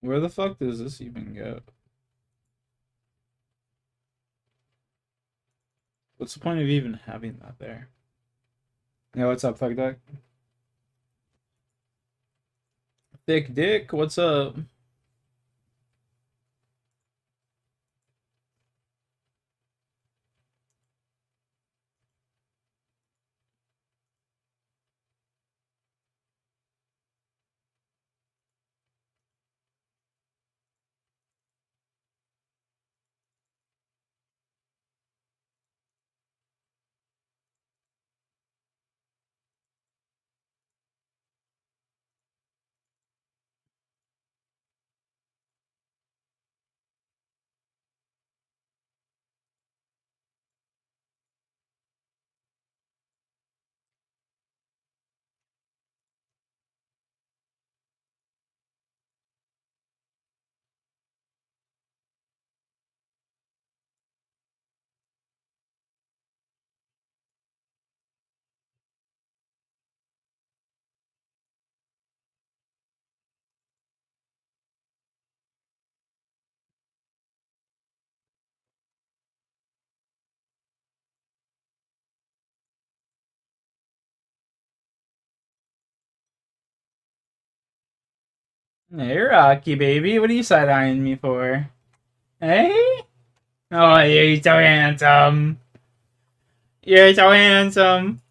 Where the fuck does this even go? What's the point of even having that there? Yeah, what's up, Thug Duck? Thick Dick, what's up? Hey, Rocky, baby, what are you side-eyeing me for? Hey? Oh, you're so handsome. You're so handsome.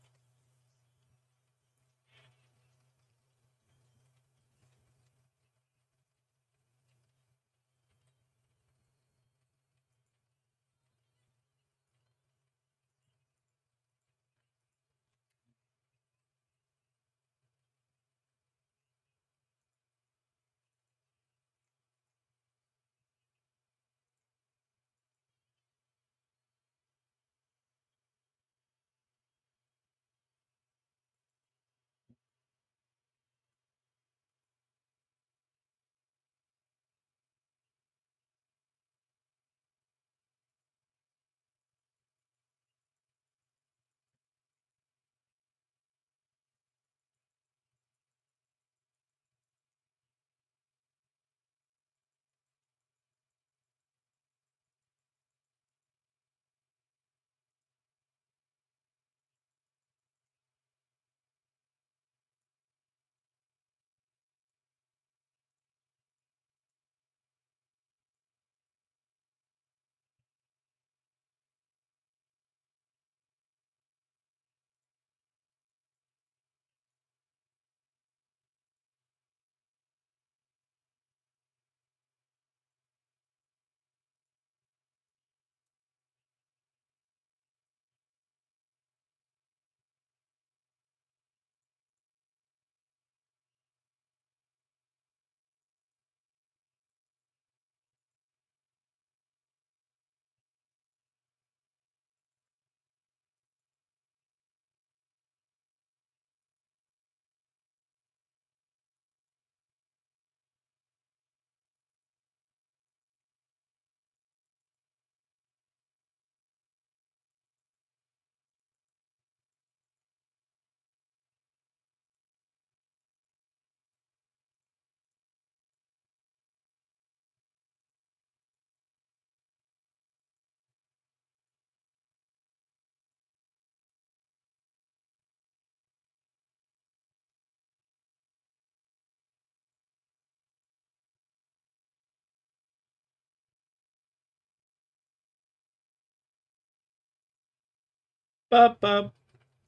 Bup, bup.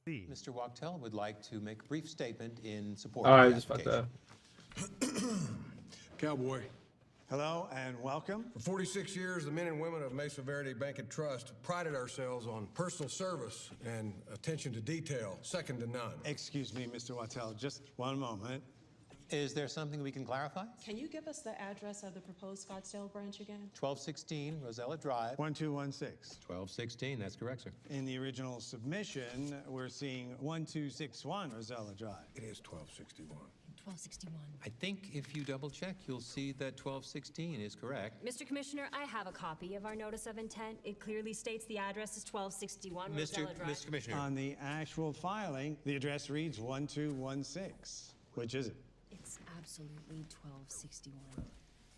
Mr. Wachtel would like to make a brief statement in support Oh, of I the just fucked application. up. Cowboy. Hello and welcome. For 46 years, the men and women of Mesa Verde Bank and Trust prided ourselves on personal service and attention to detail, second to none. Excuse me, Mr. Wattel, just one moment. Is there something we can clarify? Can you give us the address of the proposed Scottsdale branch again? 1216 Rosella Drive. 1216. 1216, that's correct, sir. In the original submission, we're seeing 1261 Rosella Drive. It is 1261. 1261. I think if you double check, you'll see that 1216 is correct. Mr. Commissioner, I have a copy of our notice of intent. It clearly states the address is 1261 Rosella Drive. Mr. Commissioner. On the actual filing, the address reads 1216. Which is it? It's absolutely 1261.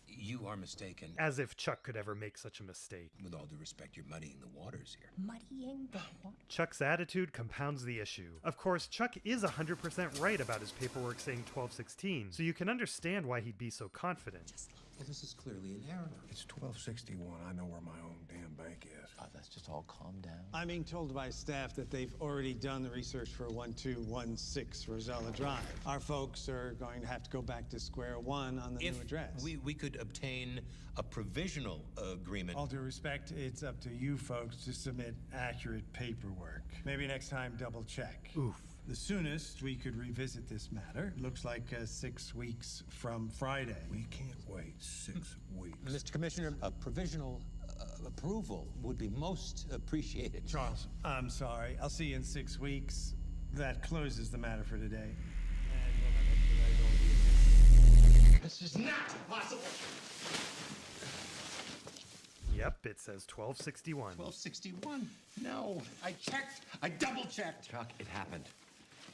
You are mistaken. As if Chuck could ever make such a mistake. With all due respect, you're muddying the waters here. Muddying the water. Chuck's attitude compounds the issue. Of course, Chuck is 100% right about his paperwork saying 1216, so you can understand why he'd be so confident. Well, this is clearly an error. It's 1261. I know where my own damn bank is. Oh, that's just all calm down. I'm being told by staff that they've already done the research for 1216 Rosella Drive. Our folks are going to have to go back to square one on the new address. We could obtain a provisional agreement. All due respect, it's up to you folks to submit accurate paperwork. Maybe next time double check. Oof. The soonest we could revisit this matter looks like 6 weeks from Friday. We can't wait 6 weeks. Mr. Commissioner, a provisional approval would be most appreciated. Charles, I'm sorry. I'll see you in 6 weeks. That closes the matter for today. And we'll have expedited all the This is not possible. Yep, it says 1261. 1261? No, I checked. I double checked. Chuck, it happened.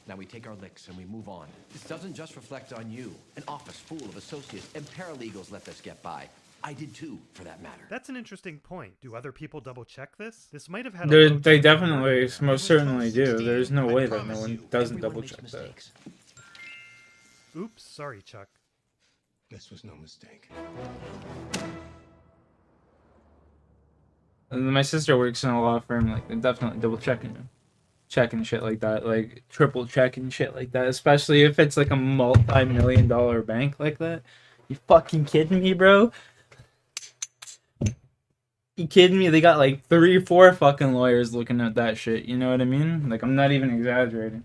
Now we take our licks and we move on. This doesn't just reflect on you. An office full of associates and paralegals let this get by. I did too, for that matter. That's an interesting point. Do other people double check this? This might have had They definitely, most certainly do. There's no way that no one doesn't double check that. Oops, sorry, Chuck. This was no mistake. And my sister works in a law firm, like they're definitely double checking shit like that, like triple checking shit like that, especially if it's like a multi-million-dollar bank like that. You fucking kidding me, bro? You kidding me? They got like 3-4 fucking lawyers looking at that shit, you know what I mean? Like, I'm not even exaggerating.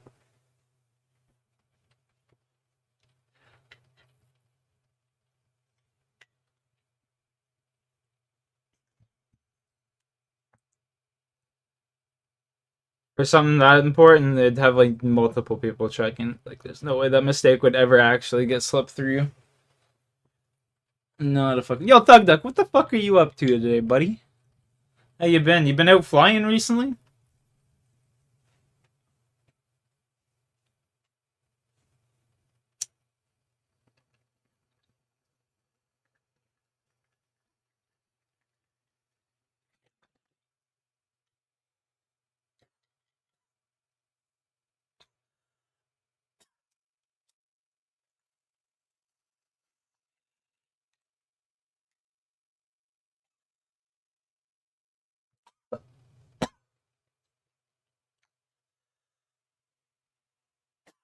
For something that important, they'd have like multiple people checking. Like, there's no way that mistake would ever actually get slipped through. Not a fucking... Yo, Thug Duck, what the fuck are you up to today, buddy? How you been? You been out flying recently?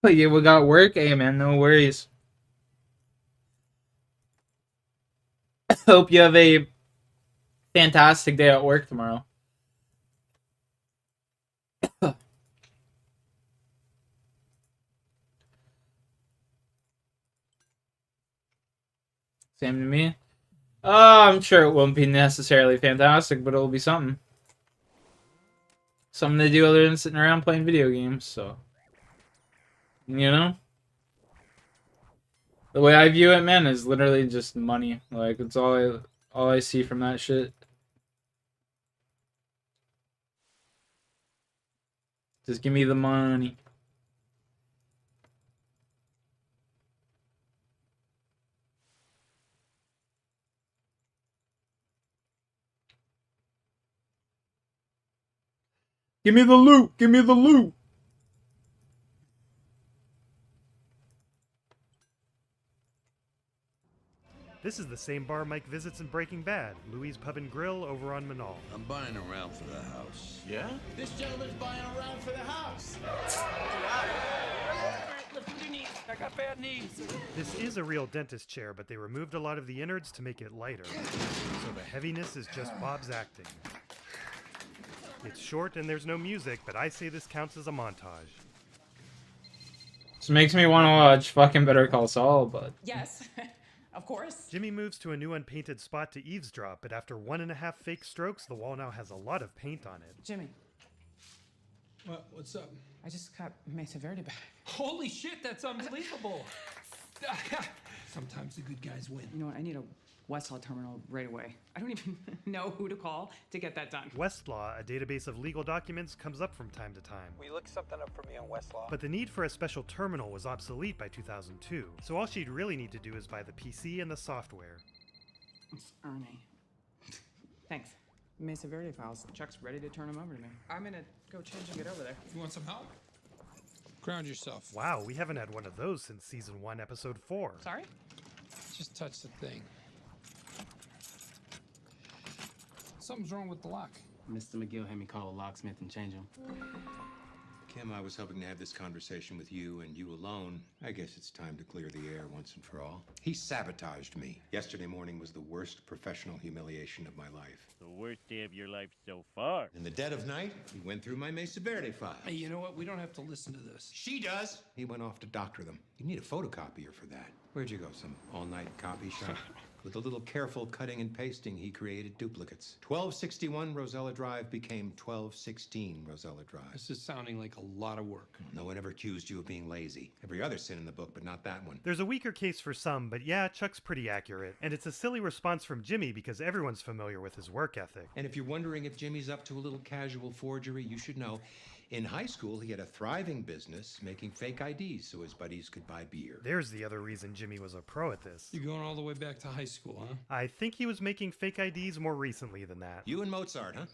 But yeah, we got work. Hey, man, no worries. Hope you have a fantastic day at work tomorrow. Same to me. I'm sure it won't be necessarily fantastic, but it'll be something. Something to do other than sitting around playing video games, so... You know? The way I view it, man, is literally just money. Like, it's all I see from that shit. Just give me the money. Give me the loot! Give me the loot! This is the same bar Mike visits in Breaking Bad, Louis Pub and Grill over on Manal. I'm buying a round for the house. Yeah? This gentleman's buying a round for the house. I got bad knees. This is a real dentist chair, but they removed a lot of the innards to make it lighter. So the heaviness is just Bob's acting. It's short and there's no music, but I say this counts as a montage. This makes me want to watch fucking Better Call Saul, but... Yes, of course. Jimmy moves to a new unpainted spot to eavesdrop, but after 1.5 fake strokes, the wall now has a lot of paint on it. Jimmy, What's up? I just got Mesa Verde back. Holy shit, that's unbelievable. Sometimes the good guys win. You know what? I need a Westlaw terminal right away. I don't even know who to call to get that done. Westlaw, a database of legal documents, comes up from time to time. Will you look something up for me on Westlaw? But the need for a special terminal was obsolete by 2002, so all she'd really need to do is buy the PC and the software. It's Ernie. Thanks. Mesa Verde files. Chuck's ready to turn them over to me. I'm gonna go change and get over there. You want some help? Ground yourself. Wow, we haven't had one of those since season 1, episode 4. Sorry? Just touch the thing. Something's wrong with the lock. Mr. McGill had me call a locksmith and change him. Kim, I was hoping to have this conversation with you and you alone. I guess it's time to clear the air once and for all. He sabotaged me. Yesterday morning was the worst professional humiliation of my life. The worst day of your life so far. In the dead of night, he went through my Mesa Verde file. Hey, you know what? We don't have to listen to this. She does. He went off to doctor them. You need a photocopier for that. Where'd you go? Some all-night copy shop? With a little careful cutting and pasting, he created duplicates. 1261 Rosella Drive became 1216 Rosella Drive. This is sounding like a lot of work. No one ever accused you of being lazy. Every other sin in the book, but not that one. There's a weaker case for some, but yeah, Chuck's pretty accurate. And it's a silly response from Jimmy because everyone's familiar with his work ethic. And if you're wondering if Jimmy's up to a little casual forgery, you should know. In high school, he had a thriving business making fake IDs so his buddies could buy beer. There's the other reason Jimmy was a pro at this. You're going all the way back to high school, huh? I think he was making fake IDs more recently than that. You and Mozart, huh?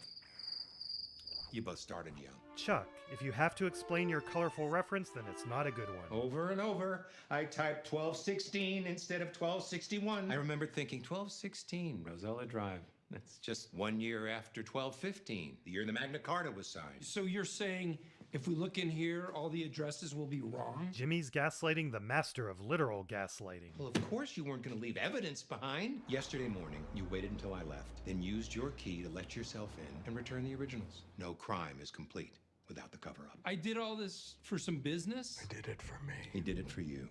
You both started young. Chuck, if you have to explain your colorful reference, then it's not a good one. Over and over, I typed 1216 instead of 1261. I remember thinking 1216 Rosella Drive. That's just 1 year after 1215, the year the Magna Carta was signed. So you're saying if we look in here, all the addresses will be wrong? Jimmy's gaslighting, the master of literal gaslighting. Well, of course you weren't going to leave evidence behind. Yesterday morning, you waited until I left, then used your key to let yourself in and return the originals. No crime is complete without the cover-up. I did all this for some business? I did it for me. He did it for you.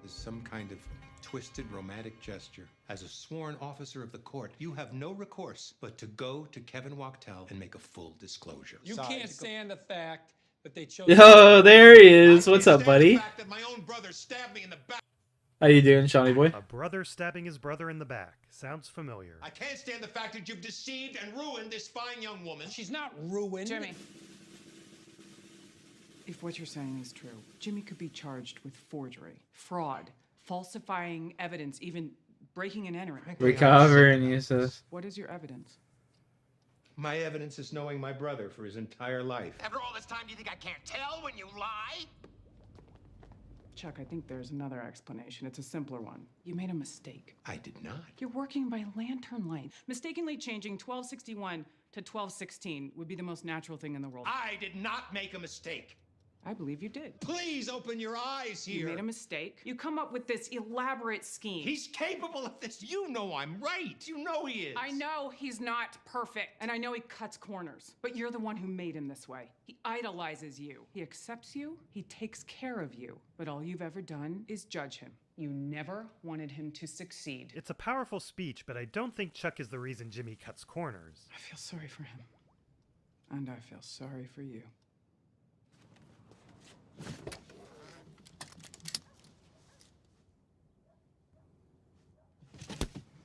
As some kind of twisted romantic gesture. As a sworn officer of the court, you have no recourse but to go to Kevin Wachtel and make a full disclosure. You can't stand the fact that they chose... Yo, there he is. What's up, buddy? The fact that my own brother stabbed me in the back. How you doing, Shawnee boy? A brother stabbing his brother in the back. Sounds familiar. I can't stand the fact that you've deceived and ruined this fine young woman. She's not ruined. Jimmy. If what you're saying is true, Jimmy could be charged with forgery, fraud, falsifying evidence, even breaking and entering. Recovering, he says. What is your evidence? My evidence is knowing my brother for his entire life. After all this time, do you think I can't tell when you lie? Chuck, I think there's another explanation. It's a simpler one. You made a mistake. I did not. You're working by lantern light. Mistakenly changing 1261 to 1216 would be the most natural thing in the world. I did not make a mistake. I believe you did. Please open your eyes here. You made a mistake. You come up with this elaborate scheme. He's capable of this. You know I'm right. You know he is. I know he's not perfect, and I know he cuts corners, but you're the one who made him this way. He idolizes you. He accepts you. He takes care of you. But all you've ever done is judge him. You never wanted him to succeed. It's a powerful speech, but I don't think Chuck is the reason Jimmy cuts corners. I feel sorry for him. And I feel sorry for you.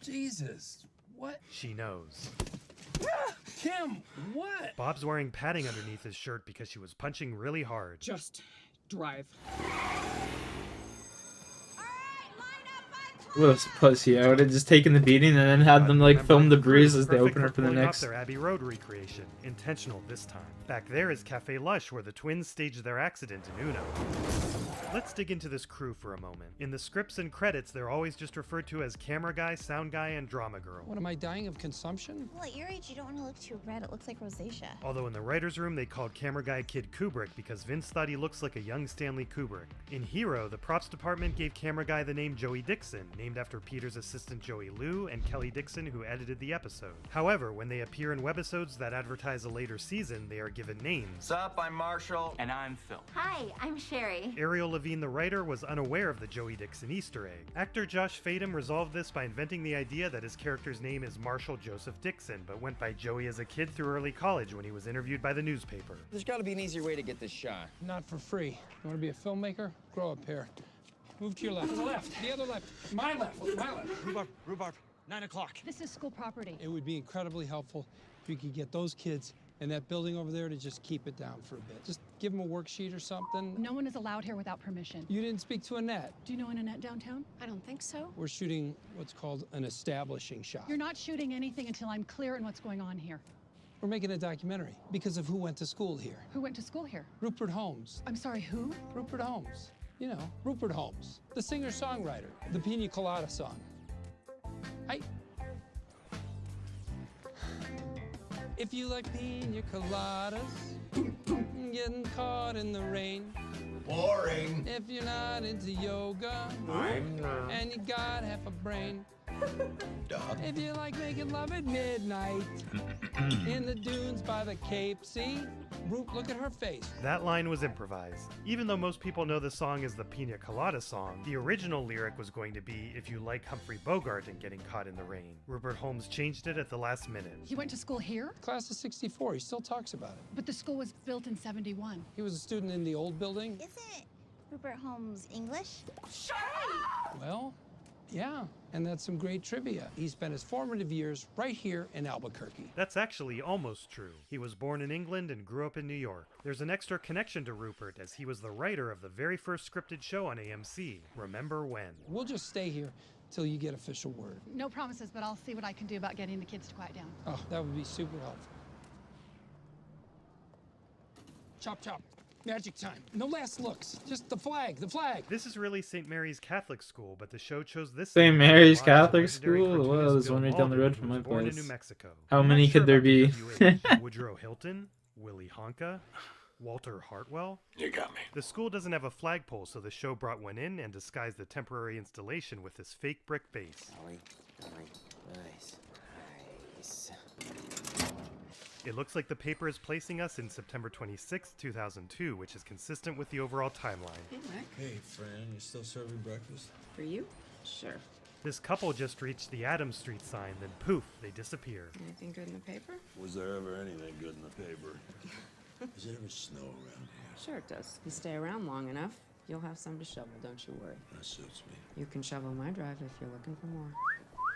Jesus, what? She knows. Kim, what? Bob's wearing padding underneath his shirt because she was punching really hard. Just drive. This pussy. I would have just taken the beating and then had them like film the bruise as they open her for the next. Their Abbey Road recreation, intentional this time. Back there is Cafe Lush, where the twins staged their accident in Uno. Let's dig into this crew for a moment. In the scripts and credits, they're always just referred to as camera guy, sound guy, and drama girl. What, am I dying of consumption? Well, at your age, you don't want to look too red. It looks like rosacea. Although in the writer's room, they called camera guy Kid Kubrick because Vince thought he looks like a young Stanley Kubrick. In Hero, the props department gave camera guy the name Joey Dixon, named after Peter's assistant Joey Liu and Kelly Dixon, who edited the episode. However, when they appear in webisodes that advertise a later season, they are given names. Sup, I'm Marshall. And I'm Phil. Hi, I'm Sherry. Ariel Levine, the writer, was unaware of the Joey Dixon Easter egg. Actor Josh Fadem resolved this by inventing the idea that his character's name is Marshall Joseph Dixon, but went by Joey as a kid through early college when he was interviewed by the newspaper. There's got to be an easier way to get this shot. Not for free. You want to be a filmmaker? Grow up here. Move to your left. To the left. The other left. My left. My left. Rhubarb, 9 o'clock. This is school property. It would be incredibly helpful if we could get those kids and that building over there to just keep it down for a bit. Just give them a worksheet or something. No one is allowed here without permission. You didn't speak to Annette. Do you know an Annette downtown? I don't think so. We're shooting what's called an establishing shot. You're not shooting anything until I'm clear on what's going on here. We're making a documentary because of who went to school here. Who went to school here? Rupert Holmes. I'm sorry, who? Rupert Holmes. You know, Rupert Holmes, the singer-songwriter, the Pina Colada song. If you like pina coladas, getting caught in the rain. Boring. If you're not into yoga, and you got half a brain. If you like making love at midnight, in the dunes by the Cape, see? Look at her face. That line was improvised. Even though most people know the song as the Pina Colada song, the original lyric was going to be if you like Humphrey Bogart and getting caught in the rain. Rupert Holmes changed it at the last minute. He went to school here? Class of 64, he still talks about it. But the school was built in 71. He was a student in the old building? Isn't Rupert Holmes English? Well, yeah, and that's some great trivia. He spent his formative years right here in Albuquerque. That's actually almost true. He was born in England and grew up in New York. There's an extra connection to Rupert as he was the writer of the very first scripted show on AMC, Remember When? We'll just stay here till you get official word. No promises, but I'll see what I can do about getting the kids to quiet down. Oh, that would be super helpful. Chop, chop. Magic time. No last looks. Just the flag, the flag. This is really St. Mary's Catholic School, but the show chose this. St. Mary's spot. Catholic Legendary School? cartoonist Well, there's Bill one right down the road Baldwin, from who my was born in place. New Mexico. How I'm many not sure could there about be? the Woodrow Hilton, Willie Honka, Walter Hartwell. You got me. The school doesn't have a flagpole, so the show brought one in and disguised the temporary installation with this fake brick base. Nice. It looks like the paper is placing us in September 26, 2002, which is consistent with the overall timeline. Hey, Mac. Hey, Fran, you still serving breakfast? For you? Sure. This couple just reached the Adams Street sign, then poof, they disappear. Anything good in the paper? Was there ever anything good in the paper? Does it ever snow around here? Sure it does. You stay around long enough, you'll have some to shovel, don't you worry. That suits me. You can shovel my drive if you're looking for more.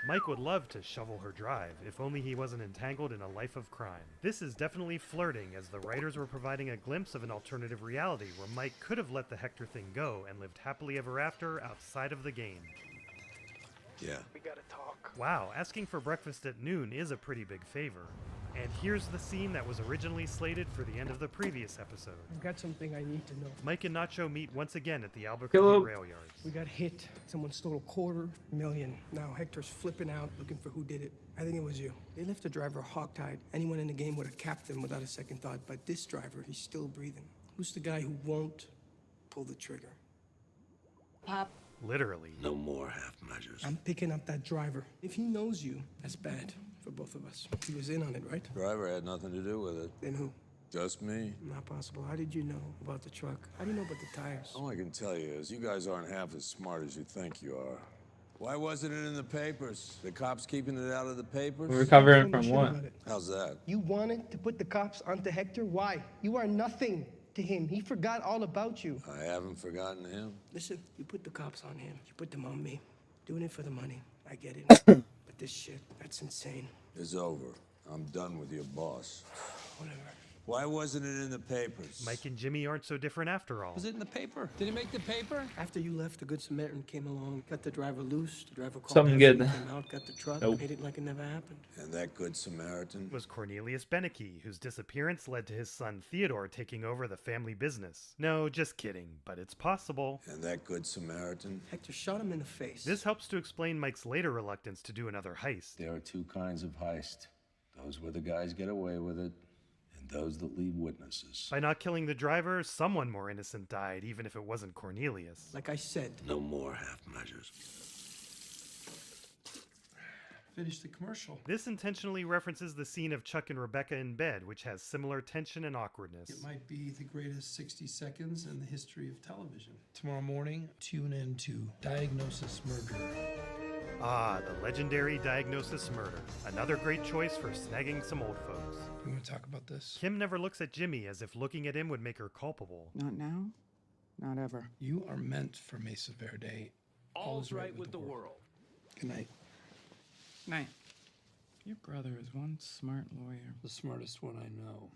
Mike would love to shovel her drive, if only he wasn't entangled in a life of crime. This is definitely flirting, as the writers were providing a glimpse of an alternative reality where Mike could have let the Hector thing go and lived happily ever after outside of the game. Yeah. We gotta talk. Wow, asking for breakfast at noon is a pretty big favor. And here's the scene that was originally slated for the end of the previous episode. I've got something I need to know. Mike and Nacho meet once again at the Albuquerque Hello. rail yards. We got hit. Someone stole $250,000. Now Hector's flipping out, looking for who did it. I think it was you. They left the driver hogtied. Anyone in the game would have capped him without a second thought. But this driver, he's still breathing. Who's the guy who won't pull the trigger? Pop. Literally. No more half measures. I'm picking up that driver. If he knows you, that's bad for both of us. He was in on it, right? Driver had nothing to do with it. Then who? Just me. Not possible. How did you know about the truck? How do you know about the tires? All I can tell you is you guys aren't half as smart as you think you are. Why wasn't it in the papers? The cops keeping it out of the papers? We're recovering Don't from shit what? about it. How's that? You wanted to put the cops onto Hector? Why? You are nothing to him. He forgot all about you. I haven't forgotten him. Listen, you put the cops on him. You put them on me. Doing it for the money. I get it. But this shit, that's insane. It's over. I'm done with your boss. Whatever. Why wasn't it in the papers? Mike and Jimmy aren't so different after all. Was it in the paper? Did it make the paper? After you left, the Good Samaritan came along, got the driver loose. The driver called Something after good. he came out, got the truck, Nope. made it like it never happened. And that Good Samaritan? Was Cornelius Beneke, whose disappearance led to his son Theodore taking over the family business. No, just kidding, but it's possible. And that Good Samaritan? Hector shot him in the face. This helps to explain Mike's later reluctance to do another heist. There are two kinds of heist. Those where the guys get away with it, and those that leave witnesses. By not killing the driver, someone more innocent died, even if it wasn't Cornelius. Like I said. No more half measures. Finish the commercial. This intentionally references the scene of Chuck and Rebecca in bed, which has similar tension and awkwardness. It might be the greatest 60 seconds in the history of television. Tomorrow morning, tune in to Diagnosis Murder. Ah, the legendary Diagnosis Murder. Another great choice for snagging some old folks. You want to talk about this? Kim never looks at Jimmy as if looking at him would make her culpable. Not now, not ever. You are meant for Mesa Verde. All is right with the world. Good night. Night. Your brother is one smart lawyer. The smartest one I know.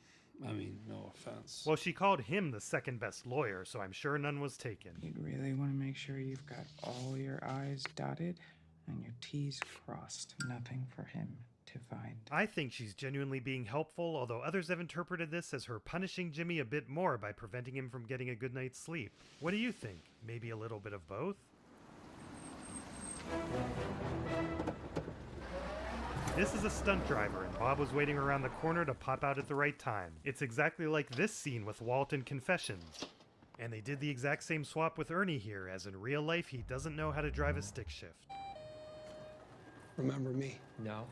I mean, no offense. Well, she called him the second best lawyer, so I'm sure none was taken. You'd really want to make sure you've got all your I's dotted and your T's crossed. Nothing for him to find. I think she's genuinely being helpful, although others have interpreted this as her punishing Jimmy a bit more by preventing him from getting a good night's sleep. What do you think? Maybe a little bit of both? This is a stunt driver, and Bob was waiting around the corner to pop out at the right time. It's exactly like this scene with Walt in Confessions. And they did the exact same swap with Ernie here, as in real life he doesn't know how to drive a stick shift. Remember me? No.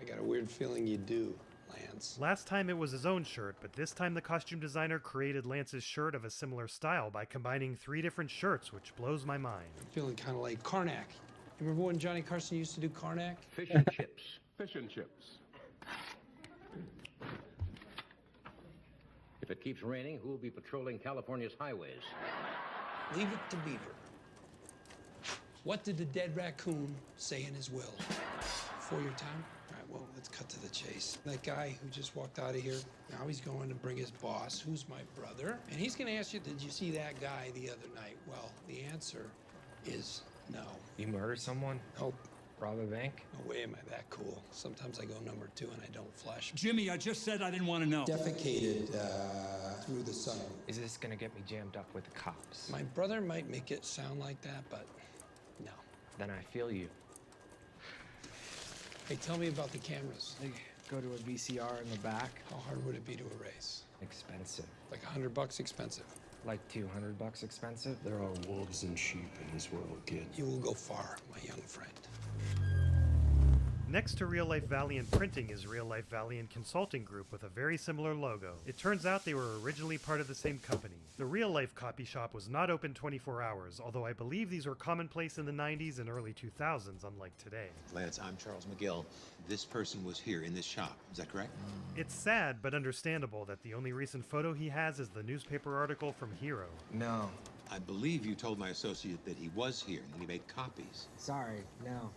I got a weird feeling you do, Lance. Last time it was his own shirt, but this time the costume designer created Lance's shirt of a similar style by combining 3 different shirts, which blows my mind. I'm feeling kind of like Karnak. You remember when Johnny Carson used to do Karnak? Fish and chips. Fish and chips. If it keeps raining, who will be patrolling California's highways? Leave it to Beaver. What did the dead raccoon say in his will? Before your time? All right, well, let's cut to the chase. That guy who just walked out of here, now he's going to bring his boss, who's my brother, and he's going to ask you, did you see that guy the other night? Well, the answer is no. You murdered someone? Nope. Rob a bank? No way am I that cool. Sometimes I go number 2 and I don't flush. Jimmy, I just said I didn't want to know. Defecated through the sun. Is this gonna get me jammed up with the cops? My brother might make it sound like that, but no. Then I feel you. Hey, tell me about the cameras. They go to a VCR in the back. How hard would it be to erase? Expensive. Like $100 expensive. Like $200 expensive? There are wolves and sheep in this world, kid. You will go far, my young friend. Next to Real Life Valiant Printing is Real Life Valiant Consulting Group with a very similar logo. It turns out they were originally part of the same company. The Real Life copy shop was not open 24 hours, although I believe these were commonplace in the 90s and early 2000s, unlike today. Lance, I'm Charles McGill. This person was here in this shop. Is that correct? It's sad, but understandable that the only recent photo he has is the newspaper article from Hero. No. I believe you told my associate that he was here and he made copies. Sorry, no.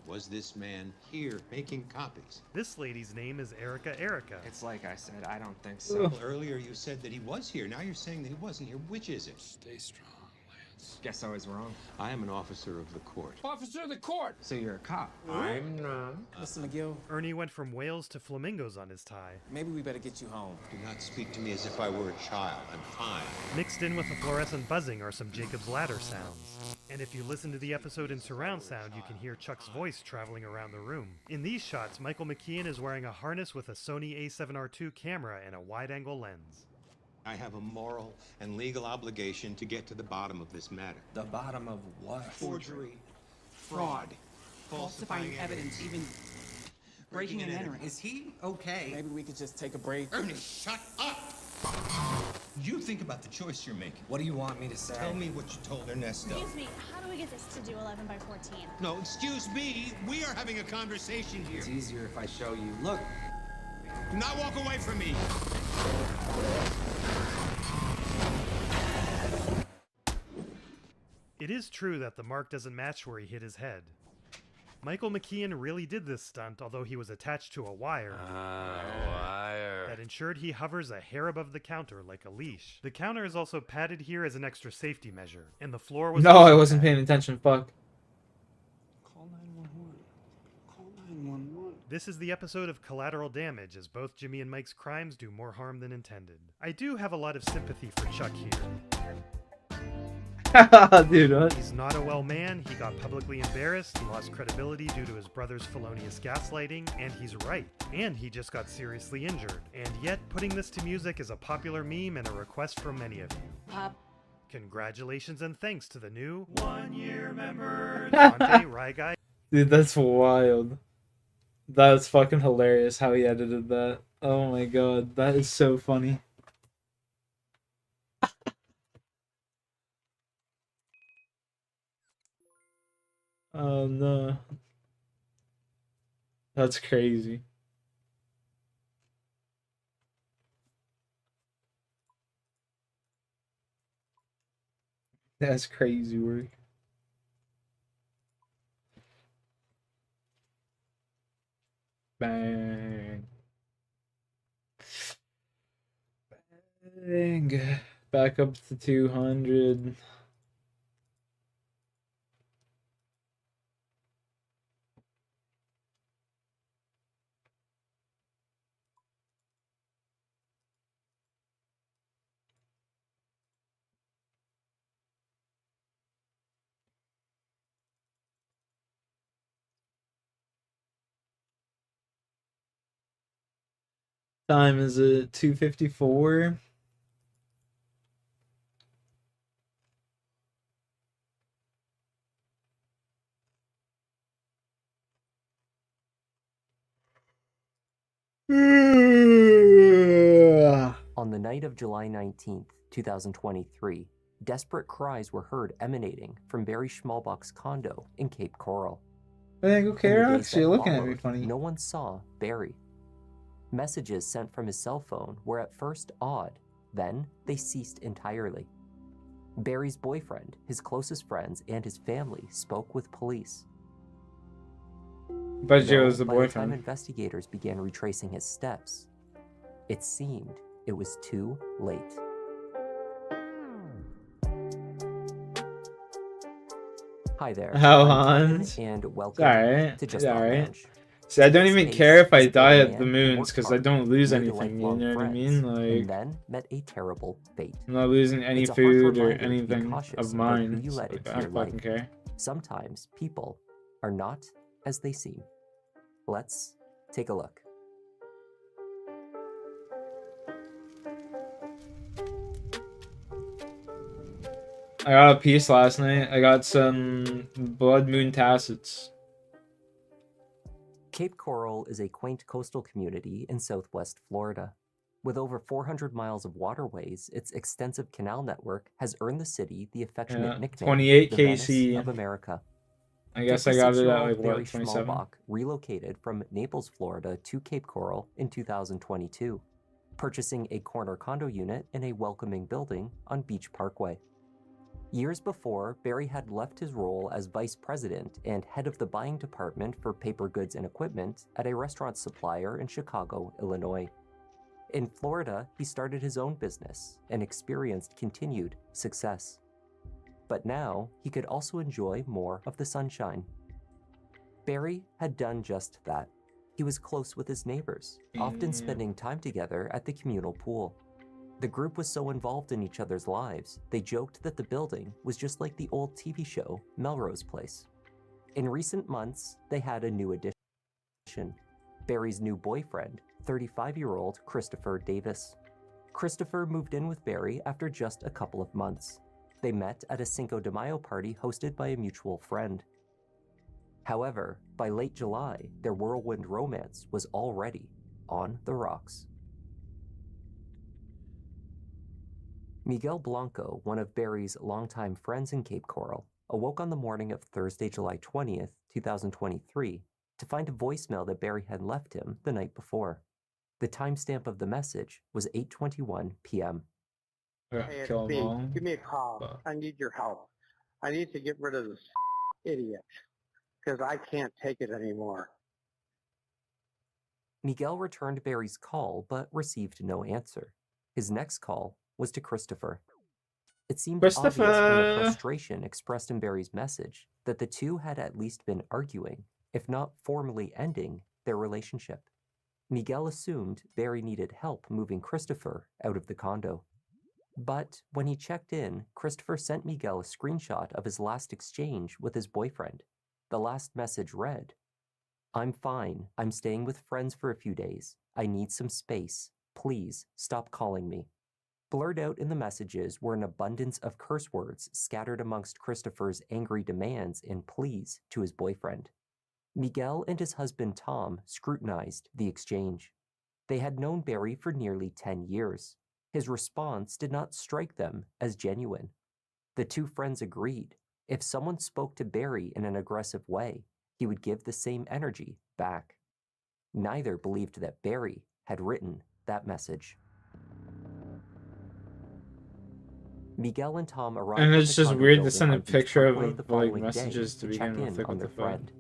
Was this man here making copies? This lady's name is Erica. It's like I said, I don't think so. Well, earlier you said that he was here. Now you're saying that he wasn't here. Which is it? Stay strong, Lance. Guess I was wrong. I am an officer of the court. Officer of the court! So you're a cop? I'm not. Mr. McGill, Ernie went from whales to flamingos on his tie. maybe we better get you home. Do not speak to me as if I were a child. I'm fine. Mixed in with the fluorescent buzzing are some Jacob's Ladder sounds. And if you listen to the episode in surround sound, you can hear Chuck's voice traveling around the room. In these shots, Michael McKean is wearing a harness with a Sony A7R II camera and a wide-angle lens. I have a moral and legal obligation to get to the bottom of this matter. The bottom of what? Forgery, Fraud. Falsifying evidence, even breaking and entering. Is he okay? Maybe we could just take a break. Ernie, shut up! You think about the choice you're making. What do you want me to say? Tell me what you told Ernesto. Excuse me, how do we get this to do 11 by 14? No, excuse me. We are having a conversation here. It's easier if I show you. Look. Do not walk away from me. It is true that the mark doesn't match where he hit his head. Michael McKean really did this stunt, although he was attached to a wire that ensured he hovers a hair above the counter like a leash. The counter is also padded here as an extra safety measure, and the floor was... No, I wasn't paying attention, fuck. Call 911. Call 911. This is the episode of Collateral Damage, as both Jimmy and Mike's crimes do more harm than intended. I do have a lot of sympathy for Chuck here. Dude, what? He's not a well man, he got publicly embarrassed, he lost credibility due to his brother's felonious gaslighting, and he's right. And he just got seriously injured. And yet, putting this to music is a popular meme and a request from many of you. Congratulations and thanks to the new 1-year member, Dante Ryguy. Dude, that's wild. That's fucking hilarious how he edited that. Oh my god, that is so funny. Oh no. That's crazy. That's crazy work. Bang. Bang. Back up to 200. Time is it 2:54? On the night of July 19th, 2023, desperate cries were heard emanating from Barry Schmalbach's condo in Cape Coral. Hey, go In the Kara. days You're that looking at me followed, funny. no one saw Barry. Messages sent from his cell phone were at first odd, then they ceased entirely. Barry's boyfriend, his closest friends, and his family spoke with police. But it was the By the time boyfriend. investigators began retracing his steps, it seemed it was too late. Hi there. How I'm Kevin, Hans? and It's welcome alright. to It's Just Not alright. Lounge. See, I don't Today's even case care if I is die about a at the man who moons worked because I hard, don't lose made anything. You lifelong know what I friends, mean? and Like, then met a terrible fate. I'm not losing any It's a harsh food or reminder to be anything cautious of about mine. who you So let like, into I your don't fucking life. care. Sometimes people are not as they seem. Let's take a look. I got a piece last night. I got some blood moon tassets. Cape Coral is a quaint coastal community in southwest Florida. With over 400 miles of waterways, its extensive canal network has earned the city the affectionate Yeah, nickname, 28 the Venice KC. of America. I guess I got it at 56-year-old like Barry what, 27? Schmalbach relocated from Naples, Florida to Cape Coral in 2022, purchasing a corner condo unit in a welcoming building on Beach Parkway. Years before, Barry had left his role as vice president and head of the buying department for paper goods and equipment at a restaurant supplier in Chicago, Illinois. In Florida, he started his own business and experienced continued success. But now, he could also enjoy more of the sunshine. Barry had done just that. He was close with his neighbors, often spending time together at the communal pool. The group was so involved in each other's lives, they joked that the building was just like the old TV show Melrose Place. In recent months, they had a new addition. Barry's new boyfriend, 35-year-old Christopher Davis. Christopher moved in with Barry after just a couple of months. They met at a Cinco de Mayo party hosted by a mutual friend. However, by late July, their whirlwind romance was already on the rocks. Miguel Blanco, one of Barry's longtime friends in Cape Coral, awoke on the morning of Thursday, July 20th, 2023, to find a voicemail that Barry had left him the night before. The timestamp of the message was 8:21 p.m. Hey, it's me. Give me a call. I need your help. I need to get rid of this idiot because I can't take it anymore. Miguel returned Barry's call but received no answer. His next call was to Christopher. It seemed obvious from the frustration expressed in Barry's message that the two had at least been arguing, if not formally ending, their relationship. Miguel assumed Barry needed help moving Christopher out of the condo. But when he checked in, Christopher sent Miguel a screenshot of his last exchange with his boyfriend. The last message read, "I'm fine. I'm staying with friends for a few days. I need some space. Please stop calling me." Blurred out in the messages were an abundance of curse words scattered amongst Christopher's angry demands and pleas to his boyfriend. Miguel and his husband Tom scrutinized the exchange. They had known Barry for nearly 10 years. His response did not strike them as genuine. The two friends agreed. If someone spoke to Barry in an aggressive way, he would give the same energy back. Neither believed that Barry had written that message. Miguel and Tom arrived And at it's the just condo weird to building send a on Beach picture Parkway of the like following messages day to check begin with. in Like on what the their fuck? friend.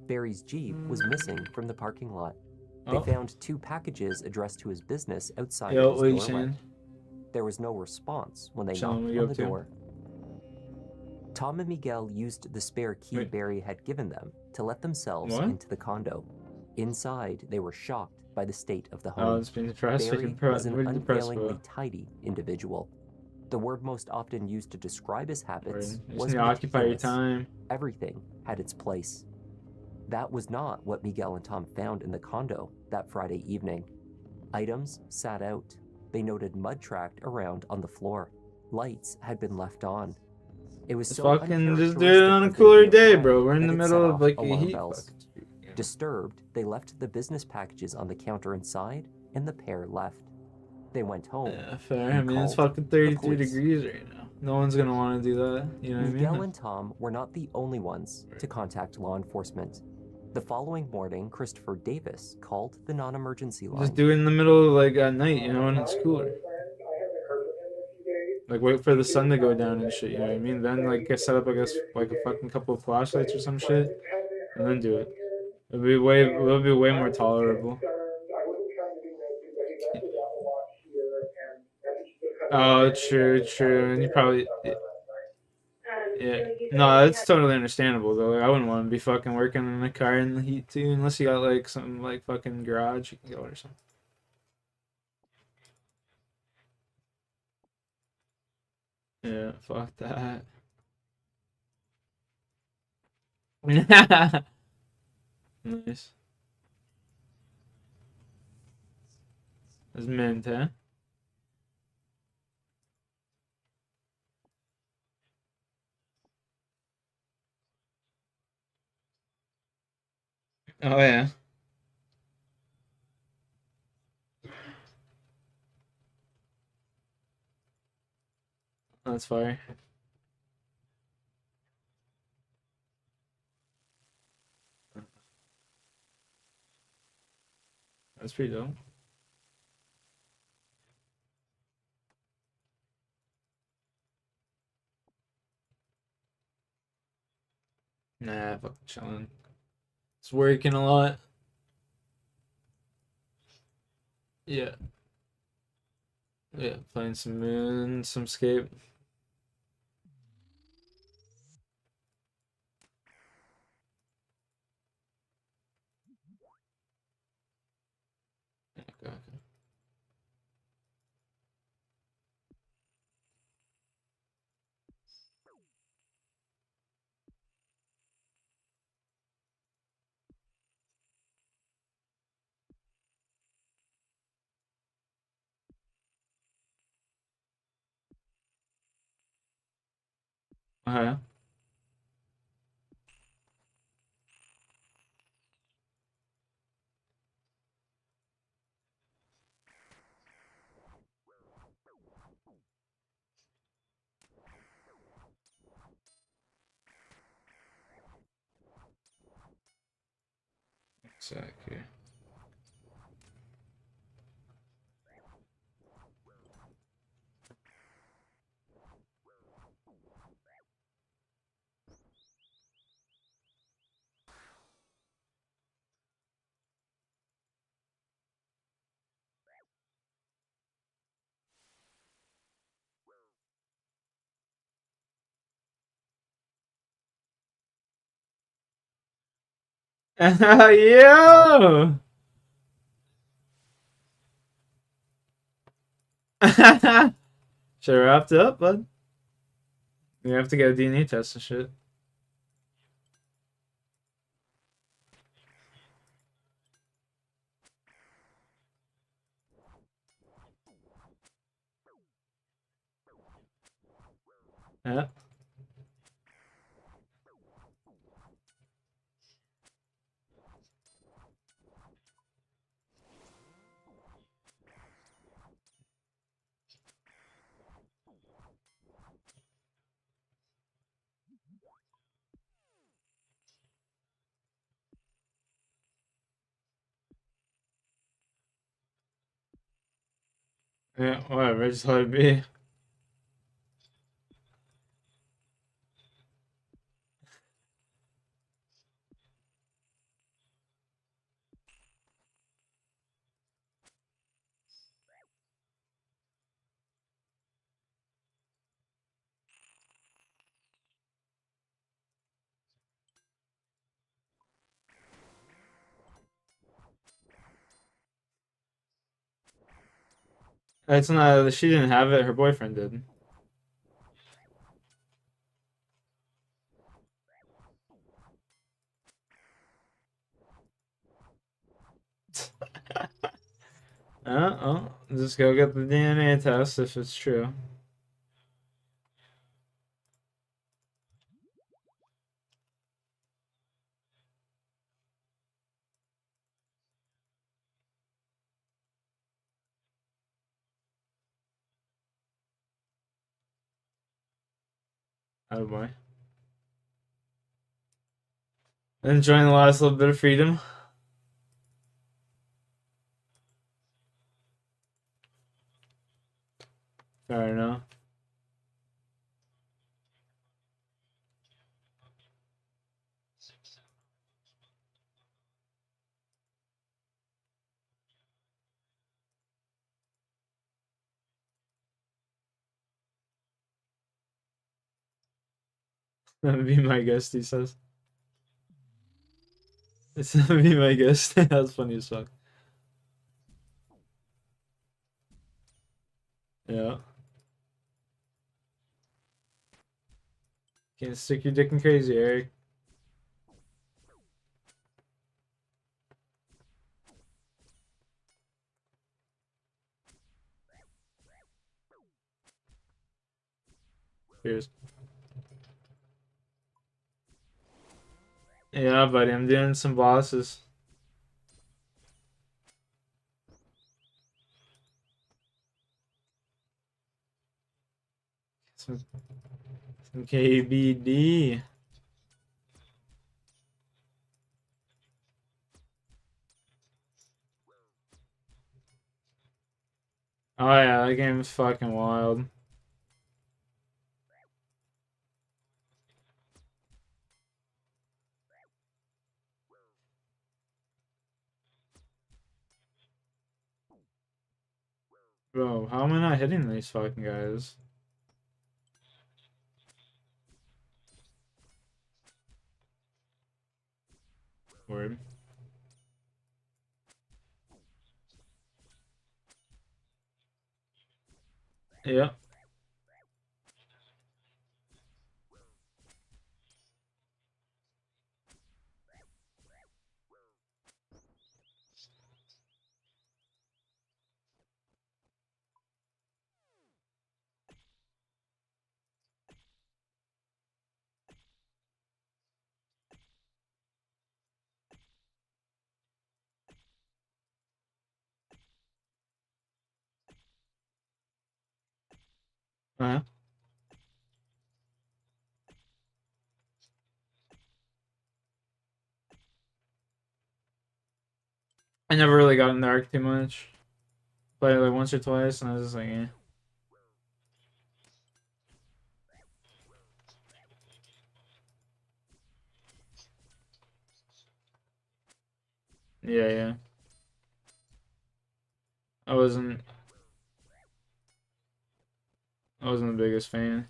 Barry's Jeep was missing from the parking lot. They found 2 packages addressed to his business outside Yo, of what you his doorway. saying? There was no response when they Sean, what knocked you on up the to? door. Tom and Miguel used the spare key Barry had given them to let themselves What? into the condo. Inside, they were shocked by the state of the Oh, home. it's been depressed. Barry was an What are you depressed unfailingly about? tidy individual. The word most often used to describe his habits You just was need to occupy your meticulous. time. Everything had its place. That was not what Miguel and Tom found in the condo that Friday evening. Items sat out. They noted mud tracked around on the floor. Lights had been left on. It was Just so fucking just do it uncharacteristic on a of cooler them to be day, afraid bro. We're in that the it middle set of off like a alarm heat. bells. Disturbed, they left the business packages on the counter inside, and the pair left. They went home. Yeah, fair. and I mean, it's called fucking the 32 police. degrees right now. No one's gonna want to do that. You know what I Miguel mean? and Tom were not the only ones to contact law enforcement. The following morning, Christopher Davis called the non-emergency line. Just do it in the middle of like at night, you know, when it's cooler. Like wait for the sun to go down and shit. You know what I mean? Then like set up, I guess, like a fucking couple of flashlights or some shit, and then do it. It'll be way more tolerable. Oh, true, and you probably, yeah. No, it's totally understandable though. Like, I wouldn't want to be fucking working in a car in the heat too, unless you got like something like fucking garage you can go or something. Yeah, fuck that. Nice. That's mint, huh? Oh yeah. That's fire. That's pretty dope. Nah, fucking chilling. It's working a lot. Yeah. Yeah, playing some Moon, some Scape. Okay. Okay. Exactly. Yo! Should have wrapped it up, bud. You have to get a DNA test and shit. Yeah. Yeah, whatever, just let it be. It's not. She didn't have it. Her boyfriend did. Just go get the DNA test if it's true. Oh boy. Enjoying the last little bit of freedom. Fair enough. That would be my guest, he says. It's gonna be my guest. That's funny as fuck. Yeah. Can't stick your dick in crazy, Eric. Cheers. Yeah, buddy, I'm doing some bosses. Some KBD. Oh yeah, that game is fucking wild. Bro, how am I not hitting these fucking guys? Word. Yeah. Uh-huh. I never really got in the arc too much. Played it like once or twice, and I was just like, eh. Yeah, yeah. I wasn't the biggest fan.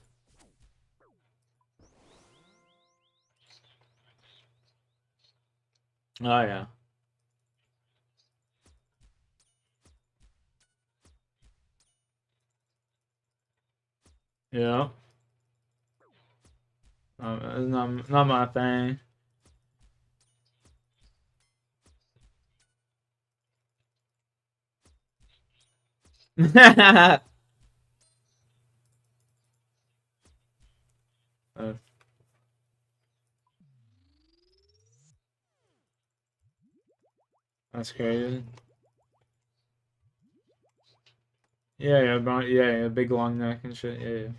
Oh yeah. Yeah. It's not my thing. uh, that's crazy. Yeah, yeah, yeah, big long neck and shit. Yeah,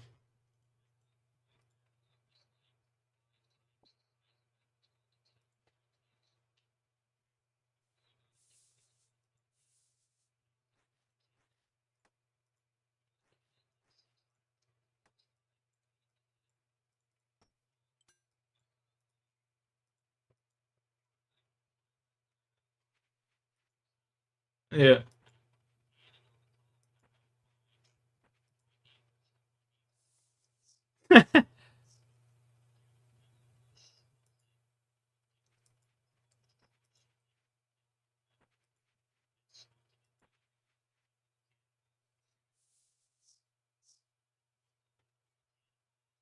yeah. Yeah.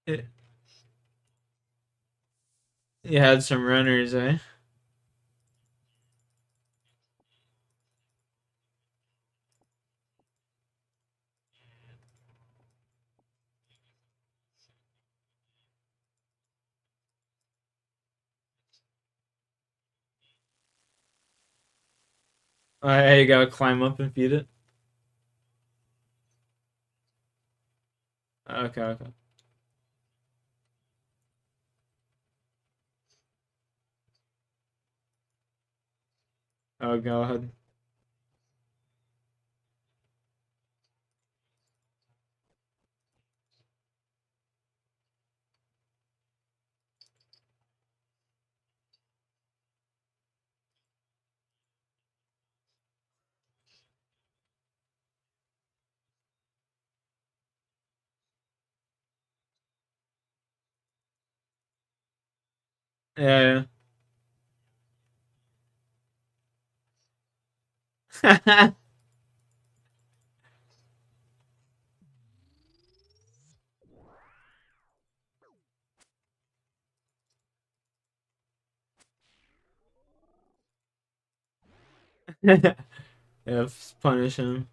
You had some runners, eh? Oh, yeah, you gotta climb up and feed it. Okay, okay. Oh, go ahead. Yeah, yeah. Yeah, punish him.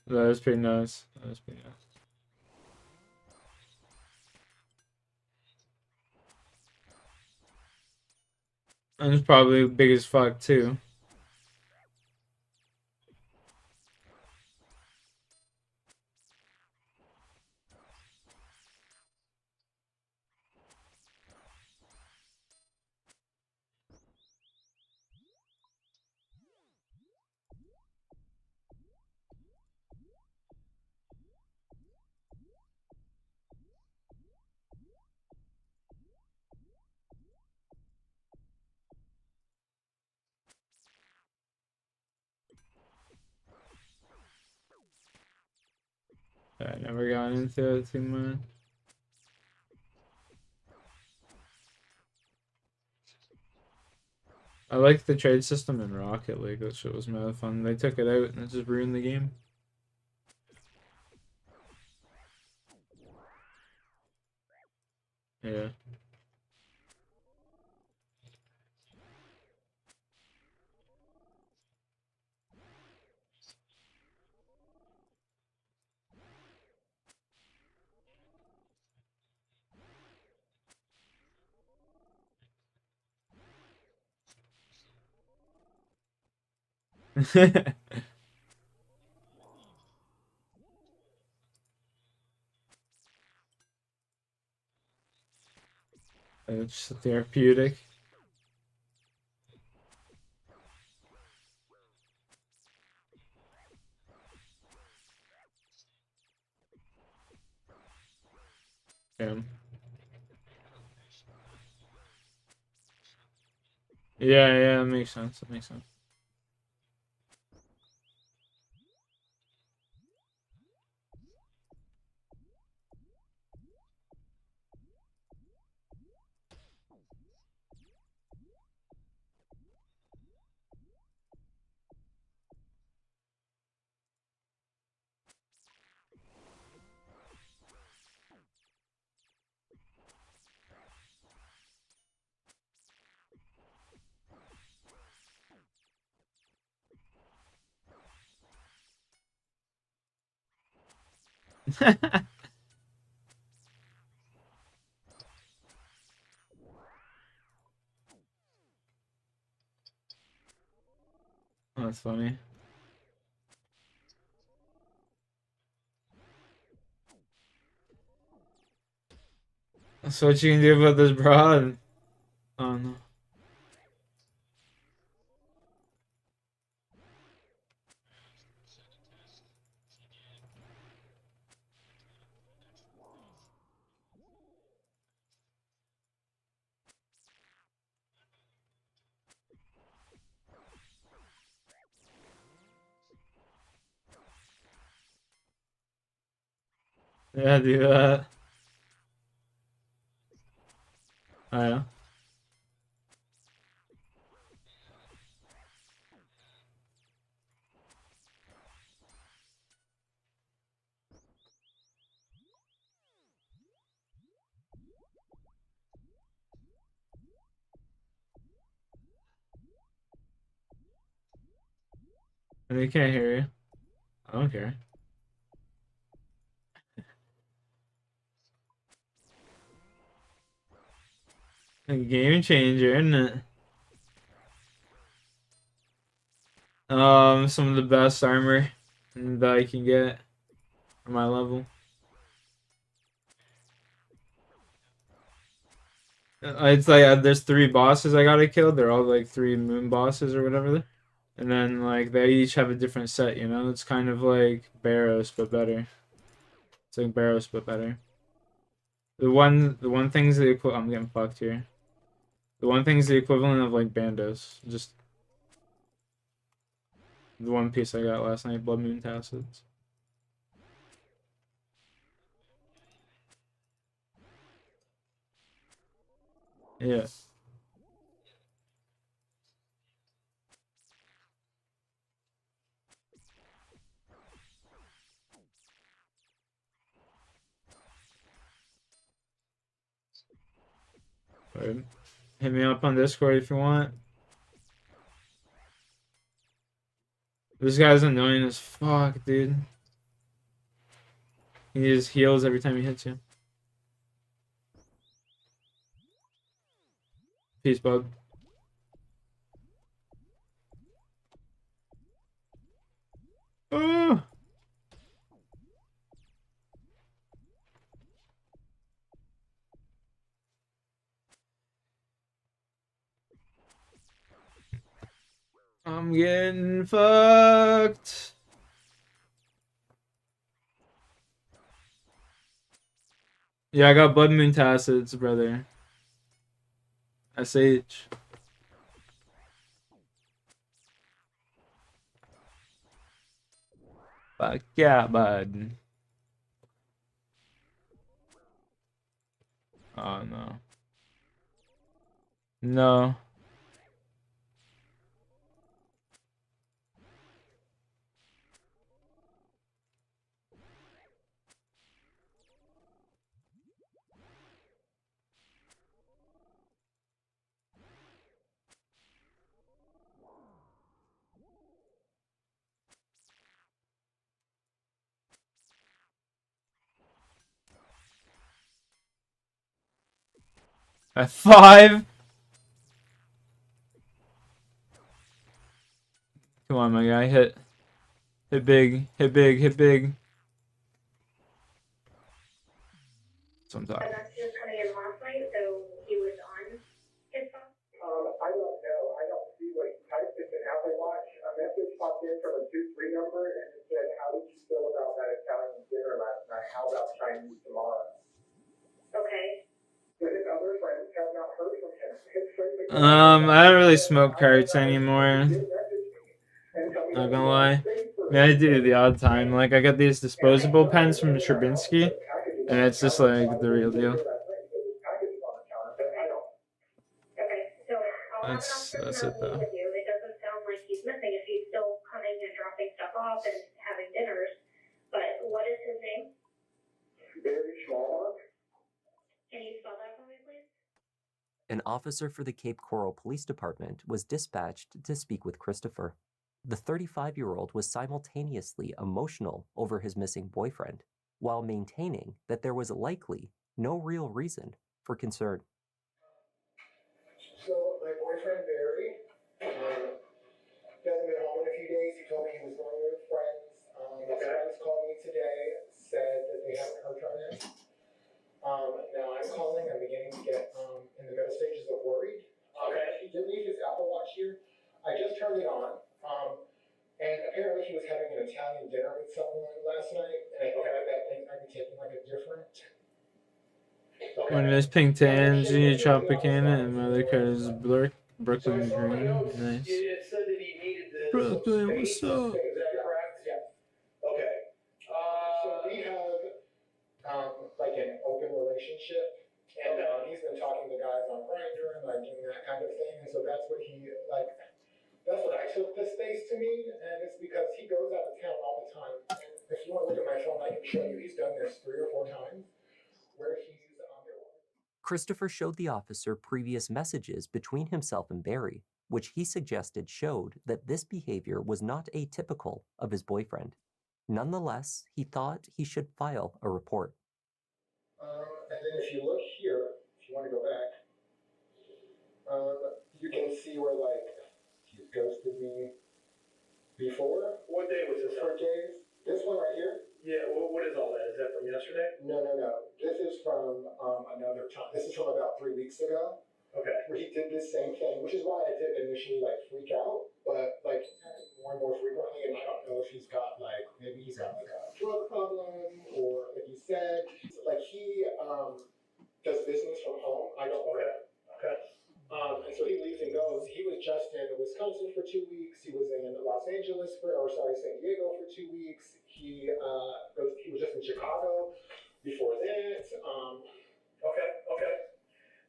That was pretty nice. That was pretty nice. And it's probably big as fuck too. I never got into it too much. I like the trade system in Rocket League. That shit was mad fun. They took it out and it just ruined the game. Yeah. It's therapeutic. Yeah. Yeah, it makes sense. It makes sense. That's funny. So what you can do about this broad? Oh no. Yeah, do that. Oh yeah. They can't hear you. I don't care. A game changer, isn't it? Some of the best armor that I can get for my level. It's like there's 3 bosses I gotta kill. They're all like 3 moon bosses or whatever. And then like they each have a different set, you know? It's kind of like Barrows but better. It's like Barrows but better. The one thing's the I'm getting fucked here. The one thing's the equivalent of like Bandos. Just the one piece I got last night, Blood Moon Tassets. Yeah. Right. Hit me up on Discord if you want. This guy's annoying as fuck, dude. He just heals every time he hits you. Peace, bud. Oh! I'm getting fucked. Yeah, I got Blood Moon Tassets, brother. SH. Fuck yeah, bud. Oh, no. No. At 5? Come on, my guy. Hit. Hit big. Hit big. Hit big. So I'm talking. That's just coming in last night, so he was on his phone? I don't know. I don't see what he typed. It's an Apple Watch. A message popped in from a 2-3 number, and it said, "How did you feel about that Italian dinner last night? How about Chinese tomorrow?" Okay. But his other friends have not heard from him. His friends I don't really smoke carrots anymore. Not gonna lie. I mean, I do the odd time. Like, I got these disposable pens from Stravinsky, and it's just like the real deal. Okay, so I'll have an That's officer it meet though. with you. It doesn't sound like he's missing if he's still coming and dropping stuff off and having dinners. But what is his name? Very small. Can you spell that for me, please? An officer for the Cape Coral Police Department was dispatched to speak with Christopher. The 35-year-old was simultaneously emotional over his missing boyfriend, while maintaining that there was likely no real reason for concern. So my boyfriend Barry hasn't been home in a few days. He told me he was going with friends. His friends called me today, said that they haven't heard from him. Now I'm calling. I'm beginning to get in the middle stages of worried. He did leave his Apple Watch here. I just turned it on. And apparently he was having an Italian dinner with someone last night, and I think that thing might be taking like a different. When it is pink to Angie, Tropicana, and my other card is Brooklyn Green. Nice. It said that he needed the Brooklyn, what's up? Is that correct? Yeah. Okay. So we have like an open relationship, and he's been talking to guys on Grindr and like doing that kind of thing, and so that's what he like. That's what I took this space to mean, and it's because he goes out of town all the time. And if you want to look at my phone, I can show you. He's done this 3 or 4 times, where he's Christopher showed the officer previous messages between himself and Barry, which he suggested showed that this behavior was not atypical of his boyfriend. Nonetheless, he thought he should file a report. And then if you look here, if you want to go back, you can see where, like, he's ghosted me before. What day was this? For days. This one right here? Yeah, what is all that? Is that from yesterday? No. This is from another time. This is from about 3 weeks ago. Okay. Where he did this same thing, which is why I did initially, like, freak out. But, like, more and more frequently, and I don't know if he's got, like, maybe he's got, like, a drug problem, or, like you said, like, he does business from home. I don't know. Okay. And so he leaves and goes. He was just in Wisconsin for 2 weeks. He was in San Diego for 2 weeks. He was just in Chicago before that. Okay.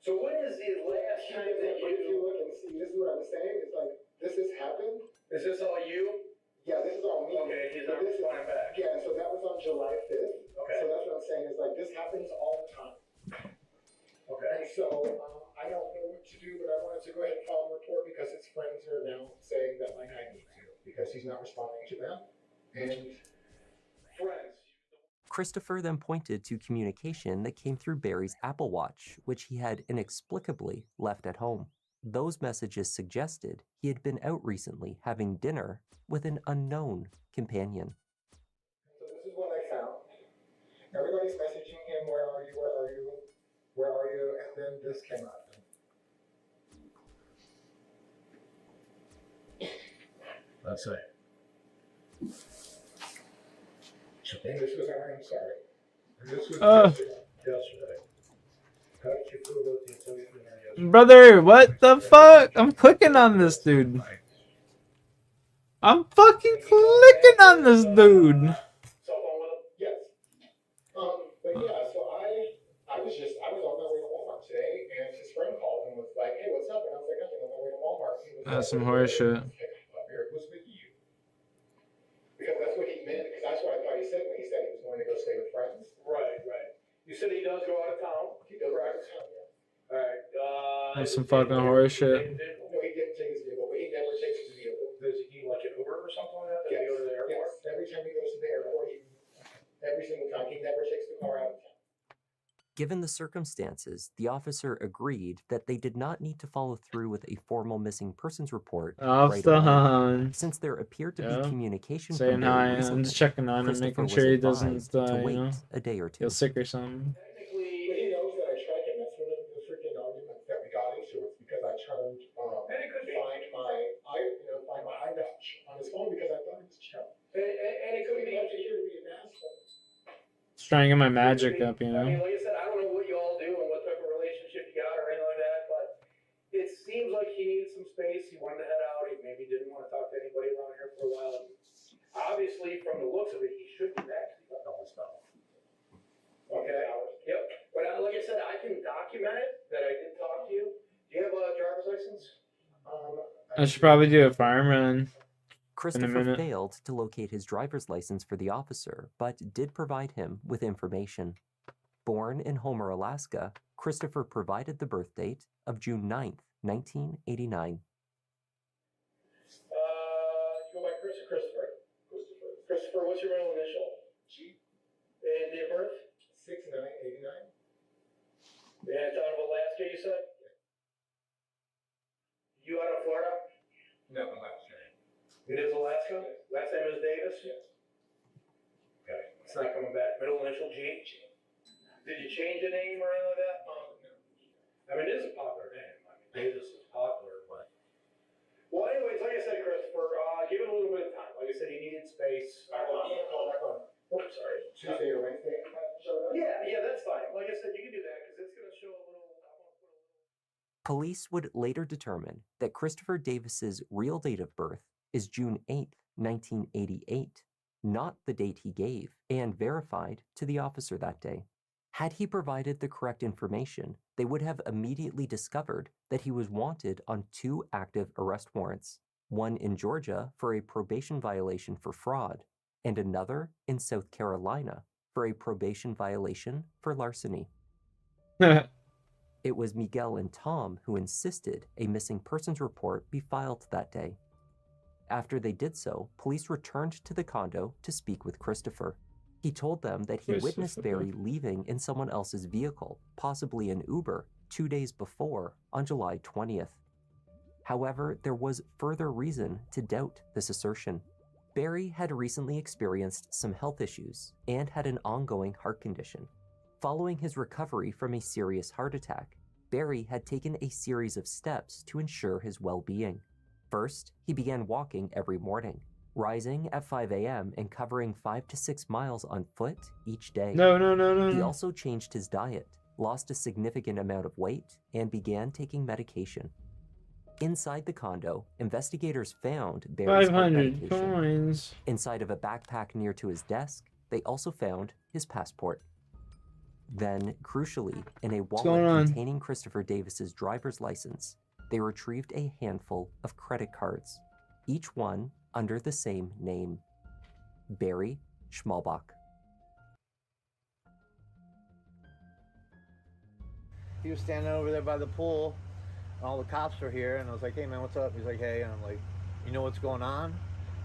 So when is the last time that if you look and see, this is what I'm saying, is like, this has happened. Is this all you? Yeah, this is all me. Okay, he's not responding back. Yeah, and so that was on July 5th. Okay. So that's what I'm saying, is like, this happens all the time. Okay. And so I don't know what to do, but I wanted to go ahead and file a report because his friends are now saying that, like, I need to, because he's not responding to them. And friends. Christopher then pointed to communication that came through Barry's Apple Watch, which he had inexplicably left at home. Those messages suggested he had been out recently having dinner with an unknown companion. So this is what I found. Everybody's messaging him, where are you, where are you, where are you? And then this came up. Let's say. And this was, I'm sorry. And this was yesterday. How did you feel about the incident yesterday? Brother, what the fuck? I'm clicking on this dude. I'm fucking clicking on this dude. Cell phone with him? Yes. But yeah, so I was on my way to Walmart today, and his friend called and was like, "Hey, what's up?" And I was like, "Nothing, on my way to Walmart." He was That's like, some horse shit. It was with you. Because that's what he meant, because that's what I thought he said when he said he was going to go stay with friends. Right. You said he does go out of town. He does go out of town, yeah. Alright, That's some fucking horse shit. No, he didn't take his vehicle, but he never takes his vehicle. Does he like an Uber or something like that? Does he go to the airport? Yes. Every time he goes to the airport, every single time, he never takes the car out of town. Given the circumstances, the officer agreed that they did not need to follow through with a formal missing persons report right away, since there appeared to be communication saying from Barry hi. recently. I'm just checking on him, making sure he doesn't a day or two. feel sick or something. Technically, he knows that I track him. That's one of the freaking arguments that we got into. It's because I turned find my iWatch on his phone because I thought it was chill. And it could be up to here to be an asshole. Just trying to get my magic up, you I mean, know. like I said, I don't know what you all do and what type of relationship you got or anything like that, but it seems like he needed some space. He wanted to head out. He maybe didn't want to talk to anybody around here for a while. And obviously, from the looks of it, he should be back. He left all his stuff. Okay. Yep. But like I said, I can document it that I did talk to you. Do you have a driver's license? I should probably do a farm run. Christopher failed to locate his driver's license for the officer, but did provide him with information. Born in Homer, Alaska, Christopher provided the birth date of June 9th, 1989. You go by Chris or Christopher? Christopher, what's your middle initial? G. And date of birth? 6/9/89. And it's out of Alaska, you said? You out of Florida? No, Alaska. It is Alaska? Last name is Davis? Yes. Okay, it's not coming back. Middle initial G? Did you change the name or anything like that? No. I mean, it is a popular name. I mean, Davis is popular, but... Well, anyways, like I said, Christopher, give it a little bit of time. Like I said, he needed space. I'm going to call back on. Oops, sorry. Tuesday or Wednesday? Yeah, that's fine. Like I said, you can do that, because it's going to show a little... Police would later determine that Christopher Davis's real date of birth is June 8th, 1988, not the date he gave and verified to the officer that day. Had he provided the correct information, they would have immediately discovered that he was wanted on 2 active arrest warrants, one in Georgia for a probation violation for fraud, and another in South Carolina for a probation violation for larceny. It was Miguel and Tom who insisted a missing persons report be filed that day. After they did so, police returned to the condo to speak with Christopher. He told them that he witnessed Barry leaving in someone else's vehicle, possibly an Uber, 2 days before, on July 20th. However, there was further reason to doubt this assertion. Barry had recently experienced some health issues and had an ongoing heart condition. Following his recovery from a serious heart attack, Barry had taken a series of steps to ensure his well-being. First, he began walking every morning, rising at 5 a.m. and covering 5 to 6 miles on foot each day. No. He also changed his diet, lost a significant amount of weight, and began taking medication. Inside the condo, investigators found Barry's heart 500 medication. coins. Inside of a backpack near to his desk, they also found his passport. Then, crucially, in a going wallet on? containing Christopher Davis's driver's license, they retrieved a handful of credit cards, each one under the same name, Barry Schmalbach. He was standing over there by the pool, and all the cops were here, and I was like, hey man, what's up? He's like, hey, and I'm like, you know what's going on?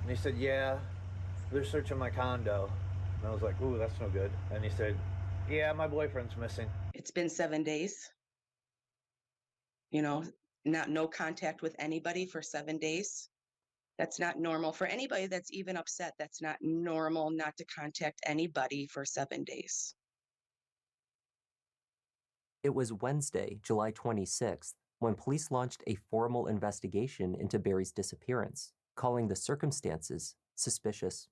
And he said, yeah, they're searching my condo. And I was like, ooh, that's no good. And he said, yeah, my boyfriend's missing. It's been 7 days. You know, no contact with anybody for 7 days. That's not normal. For anybody that's even upset, that's not normal not to contact anybody for 7 days. It was Wednesday, July 26th, when police launched a formal investigation into Barry's disappearance, calling the circumstances suspicious.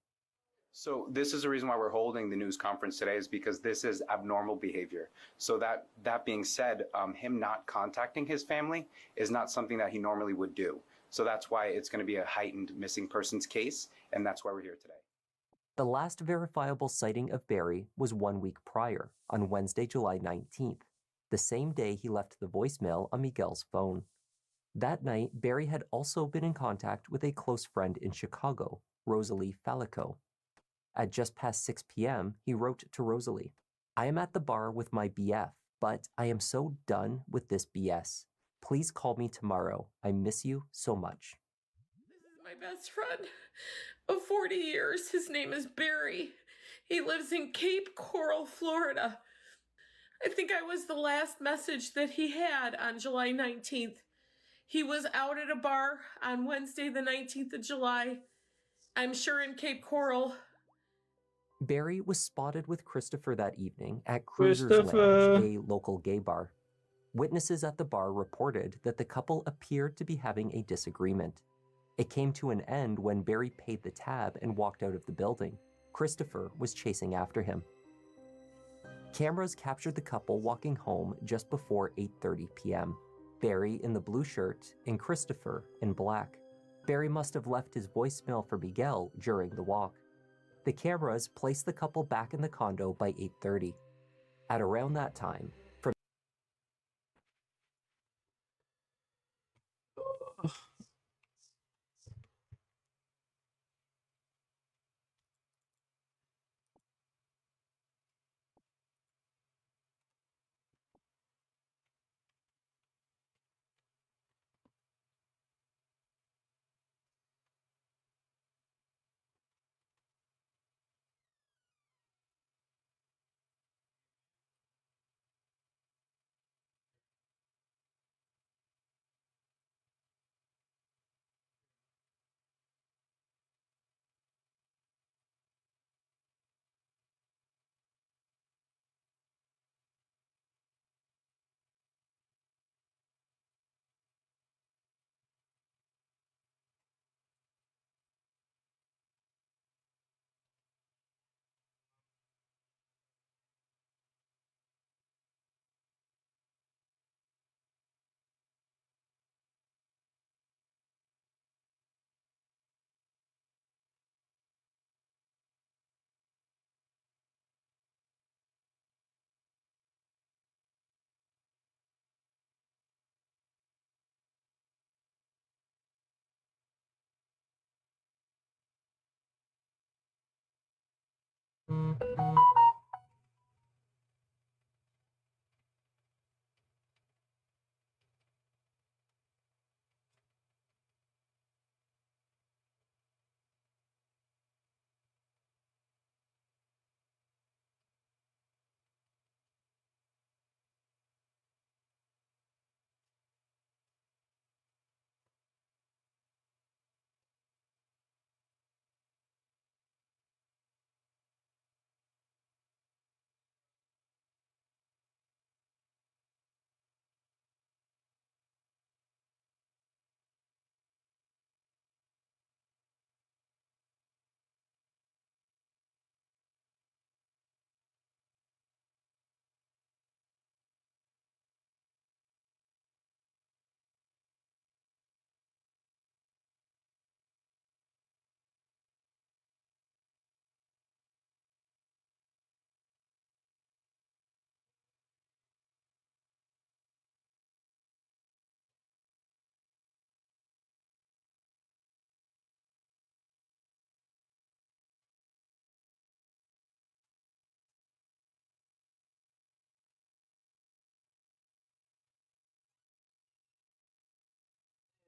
So this is the reason why we're holding the news conference today, is because this is abnormal behavior. So that being said, him not contacting his family is not something that he normally would do. So that's why it's going to be a heightened missing persons case, and that's why we're here today. The last verifiable sighting of Barry was 1 week prior, on Wednesday, July 19th, the same day he left the voicemail on Miguel's phone. That night, Barry had also been in contact with a close friend in Chicago, Rosalie Falico. At just past 6 p.m., he wrote to Rosalie, I am at the bar with my BF, but I am so done with this BS. Please call me tomorrow. I miss you so much. My best friend of 40 years. His name is Barry. He lives in Cape Coral, Florida. I think I was the last message that he had on July 19th. He was out at a bar on Wednesday, the 19th of July. I'm sure in Cape Coral. Barry was spotted with Christopher that evening at Cruiser's Lounge, a local gay bar. Witnesses at the bar reported that the couple appeared to be having a disagreement. It came to an end when Barry paid the tab and walked out of the building. Christopher was chasing after him. Cameras captured the couple walking home just before 8:30 p.m. Barry in the blue shirt and Christopher in black. Barry must have left his voicemail for Miguel during the walk. The cameras placed the couple back in the condo by 8:30. At around that time, from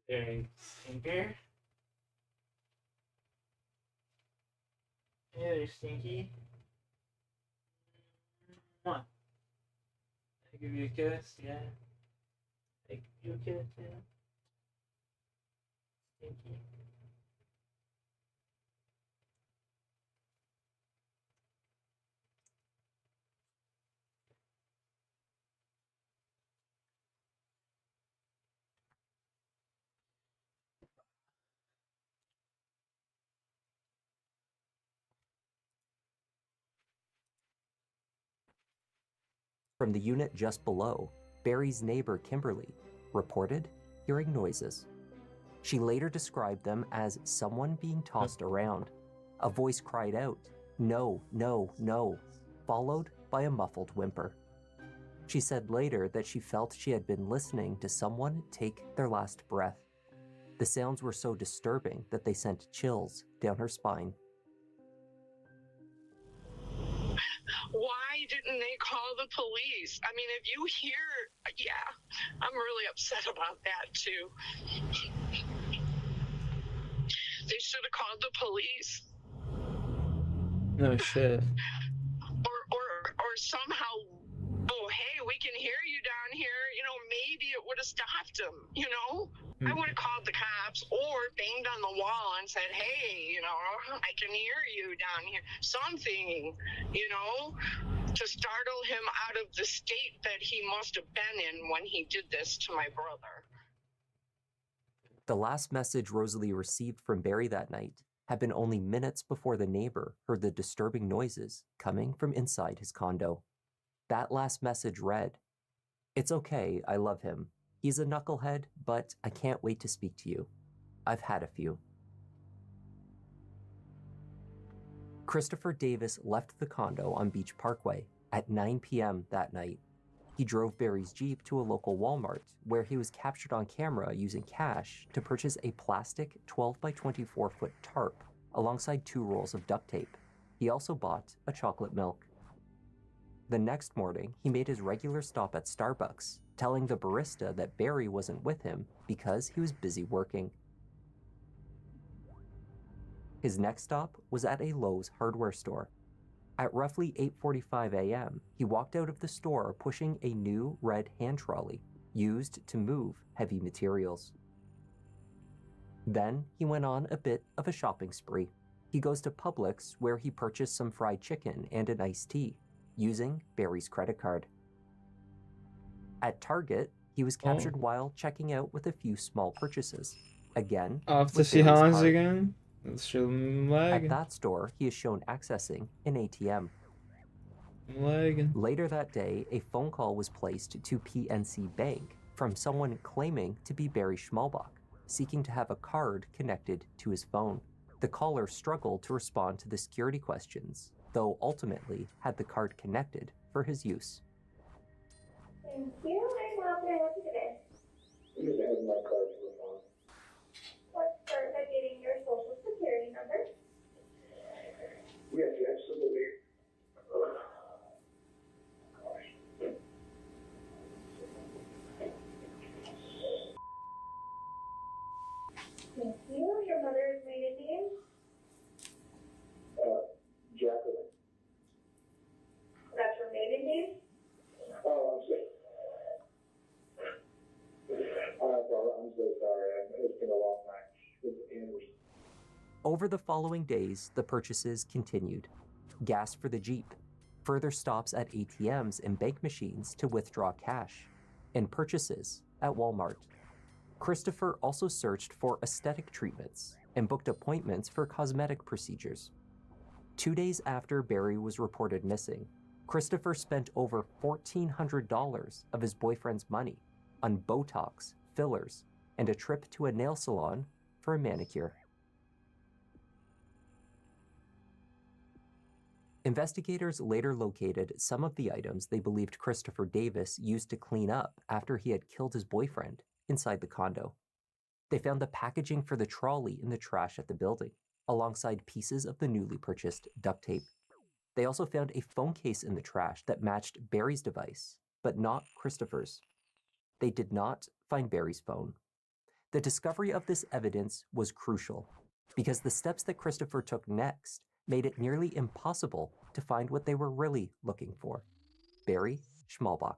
Very stinker. Yeah, they're stinky. Mwah. I give you a kiss, yeah. I give you a kiss, yeah. Stinky. From the unit just below, Barry's neighbor Kimberly reported hearing noises. She later described them as someone being tossed around. A voice cried out, "No, no, no," followed by a muffled whimper. She said later that she felt she had been listening to someone take their last breath. The sounds were so disturbing that they sent chills down her spine. Why didn't they call the police? I mean, if you hear, yeah, I'm really upset about that too. They should have called the police. No shit. Or somehow, oh, hey, we can hear you down here. You know, maybe it would have stopped them, you know? I would have called the cops or banged on the wall and said, hey, you know, I can hear you down here. Something, you know, to startle him out of the state that he must have been in when he did this to my brother. The last message Rosalie received from Barry that night had been only minutes before the neighbor heard the disturbing noises coming from inside his condo. That last message read, "It's okay, I love him. He's a knucklehead, but I can't wait to speak to you. I've had a few." Christopher Davis left the condo on Beach Parkway at 9 p.m. that night. He drove Barry's Jeep to a local Walmart where he was captured on camera using cash to purchase a plastic 12 by 24 foot tarp alongside 2 rolls of duct tape. He also bought a chocolate milk. The next morning, he made his regular stop at Starbucks, telling the barista that Barry wasn't with him because he was busy working. His next stop was at a Lowe's hardware store. At roughly 8:45 a.m., he walked out of the store pushing a new red hand trolley used to move heavy materials. Then he went on a bit of a shopping spree. He goes to Publix where he purchased some fried chicken and an iced tea using Barry's credit card. At Target, he was captured while checking out with a few small purchases. Again, Off to with see Barry's Hans card. again. Let's show him At lagging. that store, he is shown accessing an ATM. Lagging. Later that day, a phone call was placed to PNC Bank from someone claiming to be Barry Schmalbach, seeking to have a card connected to his phone. The caller struggled to respond to the security questions, though ultimately had the card connected for his use. Thank you. And how can I help you today? You can have my card for the phone. Let's start by getting your social security number. Yes, absolutely. Thank you. Your mother's maiden name? Jacqueline. That's your maiden name? Oh, I'm so sorry. It's been a long night. It's Anderson. Over the following days, the purchases continued. Gas for the Jeep, further stops at ATMs and bank machines to withdraw cash, and purchases at Walmart. Christopher also searched for aesthetic treatments and booked appointments for cosmetic procedures. 2 days after Barry was reported missing, Christopher spent over $1,400 of his boyfriend's money on Botox, fillers, and a trip to a nail salon for a manicure. Investigators later located some of the items they believed Christopher Davis used to clean up after he had killed his boyfriend inside the condo. They found the packaging for the trolley in the trash at the building, alongside pieces of the newly purchased duct tape. They also found a phone case in the trash that matched Barry's device, but not Christopher's. They did not find Barry's phone. The discovery of this evidence was crucial because the steps that Christopher took next made it nearly impossible to find what they were really looking for: Barry Schmalbach.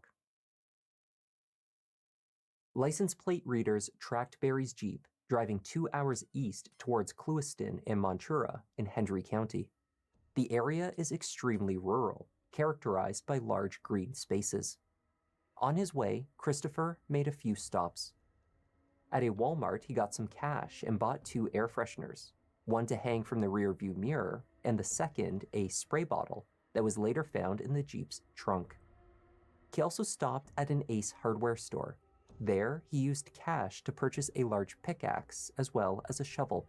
License plate readers tracked Barry's Jeep, driving 2 hours east towards Clewiston and Montura in Hendry County. The area is extremely rural, characterized by large green spaces. On his way, Christopher made a few stops. At a Walmart, he got some cash and bought 2 air fresheners, one to hang from the rearview mirror, and the second a spray bottle that was later found in the Jeep's trunk. He also stopped at an Ace hardware store. There, he used cash to purchase a large pickaxe as well as a shovel.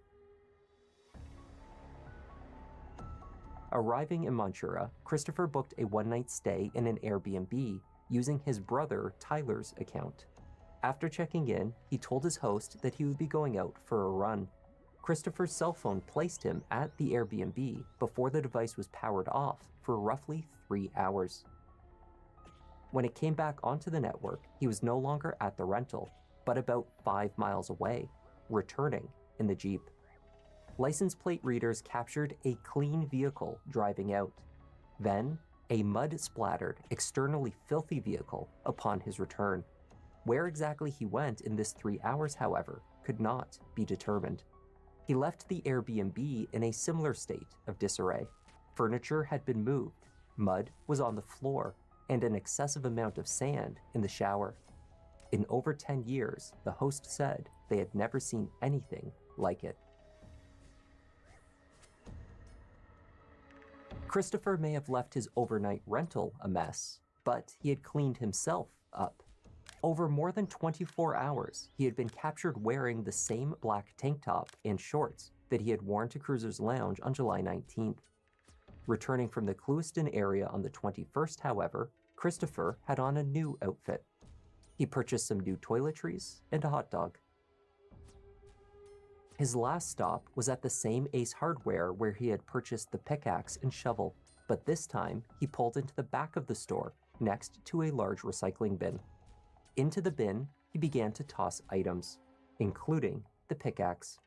Arriving in Montura, Christopher booked a one-night stay in an Airbnb using his brother Tyler's account. After checking in, he told his host that he would be going out for a run. Christopher's cell phone placed him at the Airbnb before the device was powered off for roughly 3 hours. When it came back onto the network, he was no longer at the rental, but about 5 miles away, returning in the Jeep. License plate readers captured a clean vehicle driving out, then a mud-splattered, externally filthy vehicle upon his return. Where exactly he went in this 3 hours, however, could not be determined. He left the Airbnb in a similar state of disarray. Furniture had been moved, mud was on the floor, and an excessive amount of sand in the shower. In over 10 years, the host said they had never seen anything like it. Christopher may have left his overnight rental a mess, but he had cleaned himself up. Over more than 24 hours, he had been captured wearing the same black tank top and shorts that he had worn to Cruiser's Lounge on July 19th. Returning from the Clewiston area on the 21st, however, Christopher had on a new outfit. He purchased some new toiletries and a hot dog. His last stop was at the same Ace Hardware where he had purchased the pickaxe and shovel, but this time he pulled into the back of the store next to a large recycling bin. Into the bin, he began to toss items, including the pickaxe.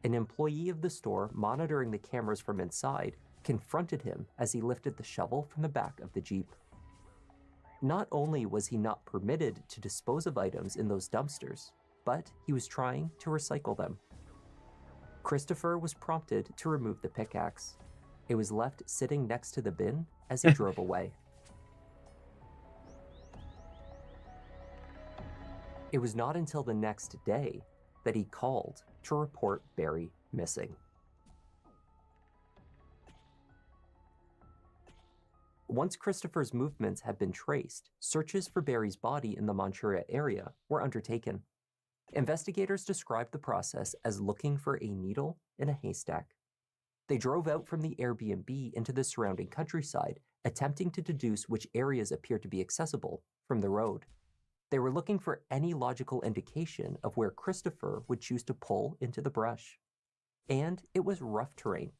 An employee of the store monitoring the cameras from inside confronted him as he lifted the shovel from the back of the Jeep. Not only was he not permitted to dispose of items in those dumpsters, but he was trying to recycle them. Christopher was prompted to remove the pickaxe. It was left sitting next to the bin as he drove away. It was not until the next day that he called to report Barry missing. Once Christopher's movements had been traced, searches for Barry's body in the Montura area were undertaken. Investigators described the process as looking for a needle in a haystack. They drove out from the Airbnb into the surrounding countryside, attempting to deduce which areas appeared to be accessible from the road. They were looking for any logical indication of where Christopher would choose to pull into the brush. And it was rough terrain.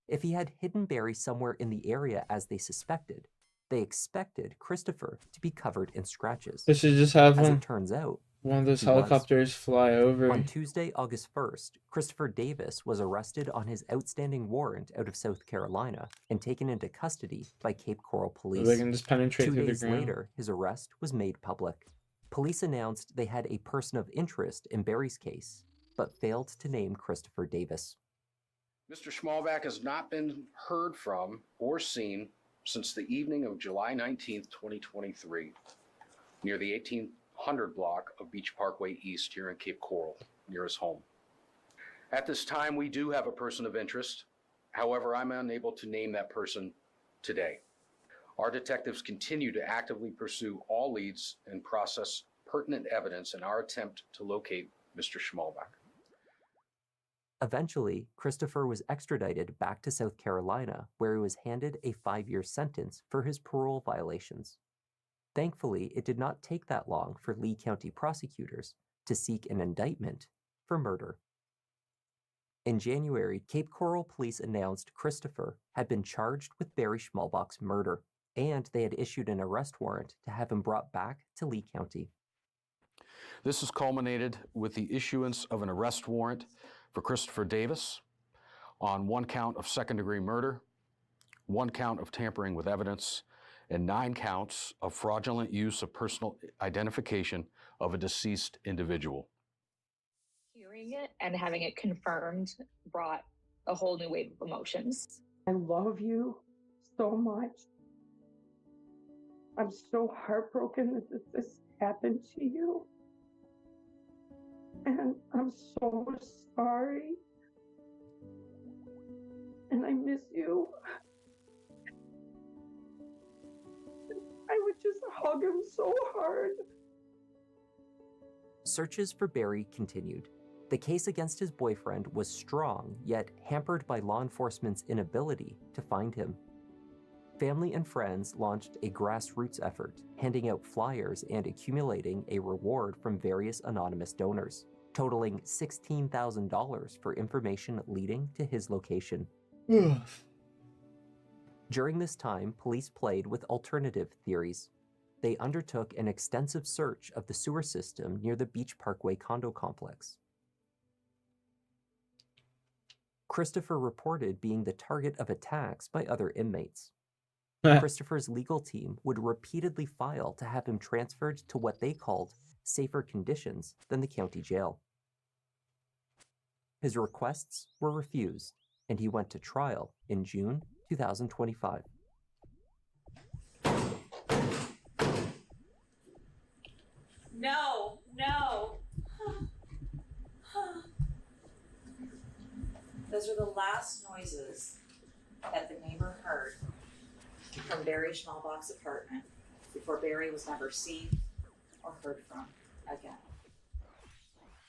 If he had hidden Barry somewhere in the area as they suspected, they expected Christopher to be covered in scratches. They should just have As it turns out, one of those he was. helicopters fly over. On Tuesday, August 1st, Christopher Davis was arrested on his outstanding warrant out of South Carolina and taken into custody by Cape Coral Police. They can just penetrate 2 through the days ground. later, his arrest was made public. Police announced they had a person of interest in Barry's case, but failed to name Christopher Davis. Mr. Schmalbach has not been heard from or seen since the evening of July 19th, 2023, near the 1800 block of Beach Parkway East here in Cape Coral, near his home. At this time, we do have a person of interest. However, I'm unable to name that person today. Our detectives continue to actively pursue all leads and process pertinent evidence in our attempt to locate Mr. Schmalbach. Eventually, Christopher was extradited back to South Carolina, where he was handed a 5-year sentence for his parole violations. Thankfully, it did not take that long for Lee County prosecutors to seek an indictment for murder. In January, Cape Coral Police announced Christopher had been charged with Barry Schmalbach's murder, and they had issued an arrest warrant to have him brought back to Lee County. This has culminated with the issuance of an arrest warrant for Christopher Davis on 1 count of second-degree murder, 1 count of tampering with evidence, and 9 counts of fraudulent use of personal identification of a deceased individual. Hearing it and having it confirmed brought a whole new wave of emotions. I love you so much. I'm so heartbroken that this happened to you. And I'm so sorry. And I miss you. I would just hug him so hard. Searches for Barry continued. The case against his boyfriend was strong, yet hampered by law enforcement's inability to find him. Family and friends launched a grassroots effort, handing out flyers and accumulating a reward from various anonymous donors, totaling $16,000 for information leading to his location. During this time, police played with alternative theories. They undertook an extensive search of the sewer system near the Beach Parkway condo complex. Christopher reported being the target of attacks by other inmates. Christopher's legal team would repeatedly file to have him transferred to what they called safer conditions than the county jail. His requests were refused, and he went to trial in June 2025. No, no. Those are the last noises that the neighbor heard from Barry Schmalbach's apartment before Barry was never seen or heard from again.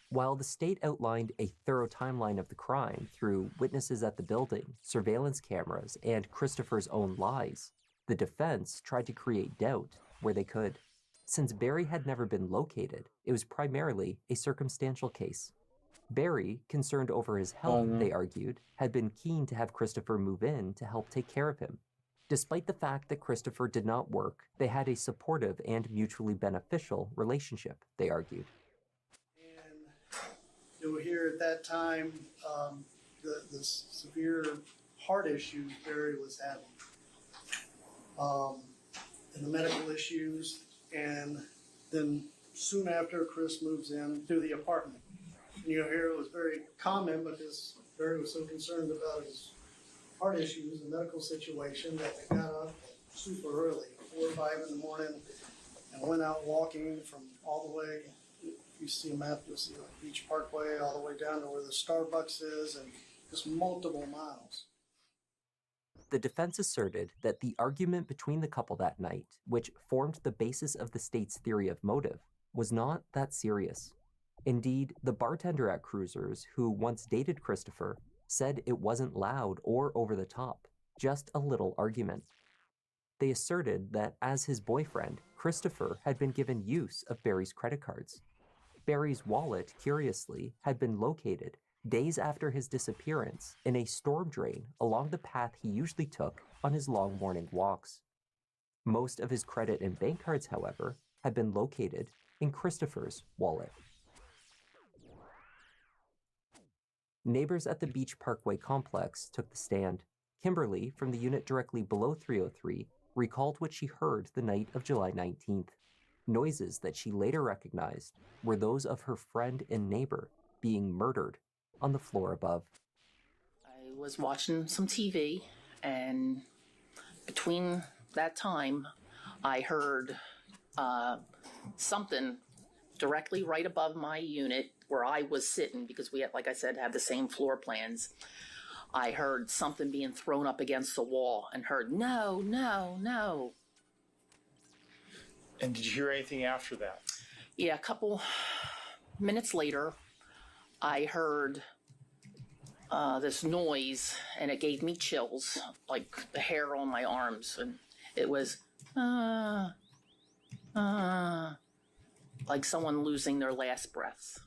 While the state outlined a thorough timeline of the crime through witnesses at the building, surveillance cameras, and Christopher's own lies, the defense tried to create doubt where they could. Since Barry had never been located, it was primarily a circumstantial case. Barry, concerned over his health, they argued, had been keen to have Christopher move in to help take care of him. Despite the fact that Christopher did not work, they had a supportive and mutually beneficial relationship, they argued. Here at that time, the severe heart issues Barry was having, and the medical issues, and then soon after Chris moves in to the apartment. And here it was very common because Barry was so concerned about his heart issues and medical situation that they got up super early, 4 or 5 in the morning, and went out walking from all the way. You see a map, you'll see like Beach Parkway all the way down to where the Starbucks is, and just multiple miles. The defense asserted that the argument between the couple that night, which formed the basis of the state's theory of motive, was not that serious. Indeed, the bartender at Cruisers, who once dated Christopher, said it wasn't loud or over the top, just a little argument. They asserted that as his boyfriend, Christopher had been given use of Barry's credit cards. Barry's wallet, curiously, had been located days after his disappearance in a storm drain along the path he usually took on his long morning walks. Most of his credit and bank cards, however, had been located in Christopher's wallet. Neighbors at the Beach Parkway complex took the stand. Kimberly, from the unit directly below 303, recalled what she heard the night of July 19th. Noises that she later recognized were those of her friend and neighbor being murdered on the floor above. I was watching some TV, and between that time, I heard something directly right above my unit where I was sitting, because we had, like I said, had the same floor plans. I heard something being thrown up against the wall and heard, no, no, no. And did you hear anything after that? Yeah, a couple minutes later, I heard this noise, and it gave me chills, like the hair on my arms, and it was like someone losing their last breath.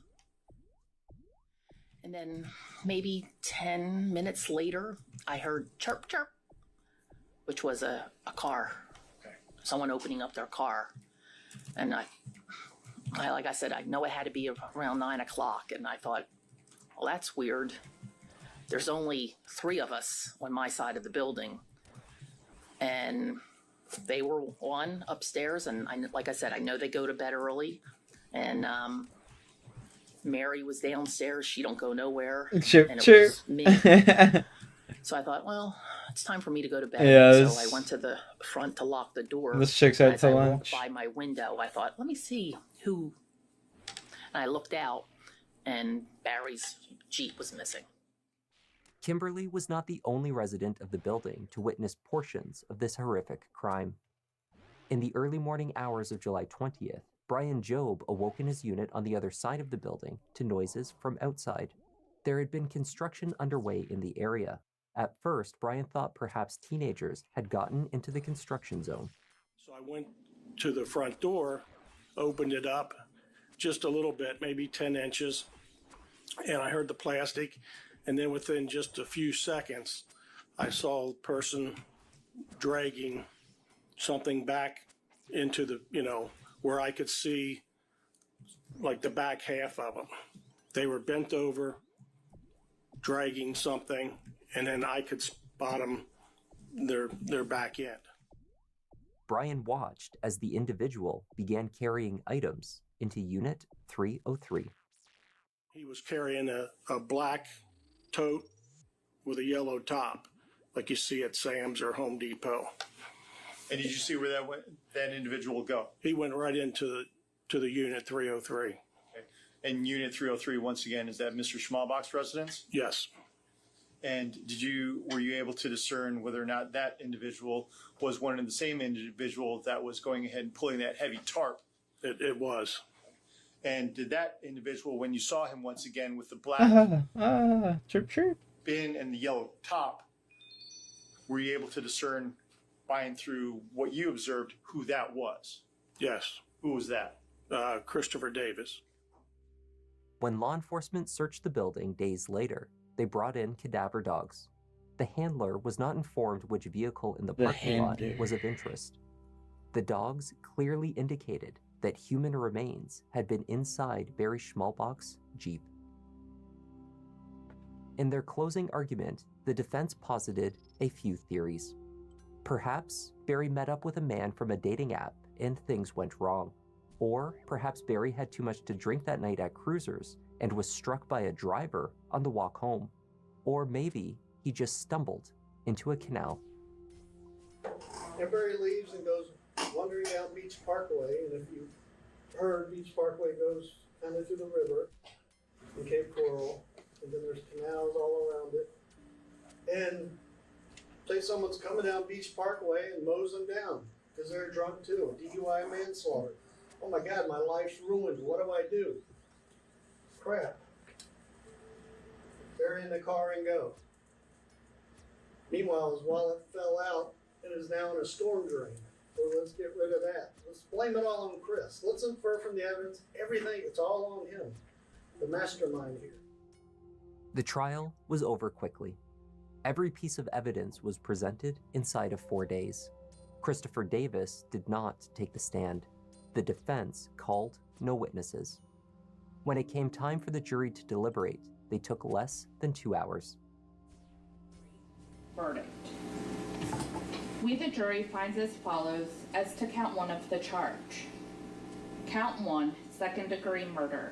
And then maybe 10 minutes later, I heard chirp, chirp, which was a car. Okay. Someone opening up their car. And I like I said, I know it had to be around 9 o'clock, and I thought, well, that's weird. There's only 3 of us on my side of the building, and they were one upstairs, and like I said, I know they go to bed early, and Mary was downstairs. She don't go nowhere. Chirp, and it chirp. was me. So I thought, well, it's time for me to go to bed. Yeah, so I went to the front to lock the door. This chick's out As to I lunch. walked by my window, I thought, let me see who. And I looked out, and Barry's Jeep was missing. Kimberly was not the only resident of the building to witness portions of this horrific crime. In the early morning hours of July 20th, Brian Job awoke in his unit on the other side of the building to noises from outside. There had been construction underway in the area. At first, Brian thought perhaps teenagers had gotten into the construction zone. So I went to the front door, opened it up just a little bit, maybe 10 inches, and I heard the plastic. And then within just a few seconds, I saw a person dragging something back into the, where I could see like the back half of them. They were bent over, dragging something, and then I could spot them, their back end. Brian watched as the individual began carrying items into Unit 303. He was carrying a black tote with a yellow top, like you see at Sam's or Home Depot. And did you see where that individual go? He went right into the Unit 303. Okay. And Unit 303, once again, is that Mr. Schmalbach's residence? Yes. And were you able to discern whether or not that individual was one and the same individual that was going ahead and pulling that heavy tarp? It was. And did that individual, when you saw him once again with the black chirp, chirp. bin and the yellow top, were you able to discern by and through what you observed who that was? Yes. Who was that? Christopher Davis. When law enforcement searched the building days later, they brought in cadaver dogs. The handler was not informed which vehicle in the parking lot was of interest. The dogs clearly indicated that human remains had been inside Barry Schmalbach's Jeep. In their closing argument, the defense posited a few theories. Perhaps Barry met up with a man from a dating app and things went wrong. Or perhaps Barry had too much to drink that night at Cruisers and was struck by a driver on the walk home. Or maybe he just stumbled into a canal. And Barry leaves and goes wandering down Beach Parkway, and if you heard, Beach Parkway goes kind of through the river in Cape Coral, and then there's canals all around it. And say someone's coming down Beach Parkway and mows them down because they're drunk too, DUI manslaughter. Oh my God, my life's ruined. What do I do? Crap. Bury in the car and go. Meanwhile, his wallet fell out and is now in a storm drain. So let's get rid of that. Let's blame it all on Chris. Let's infer from the evidence everything. It's all on him, the mastermind here. The trial was over quickly. Every piece of evidence was presented inside of 4 days. Christopher Davis did not take the stand. The defense called no witnesses. When it came time for the jury to deliberate, they took less than 2 hours. Verdict. We, the jury, finds as follows as to count 1 of the charge. Count 1, second-degree murder.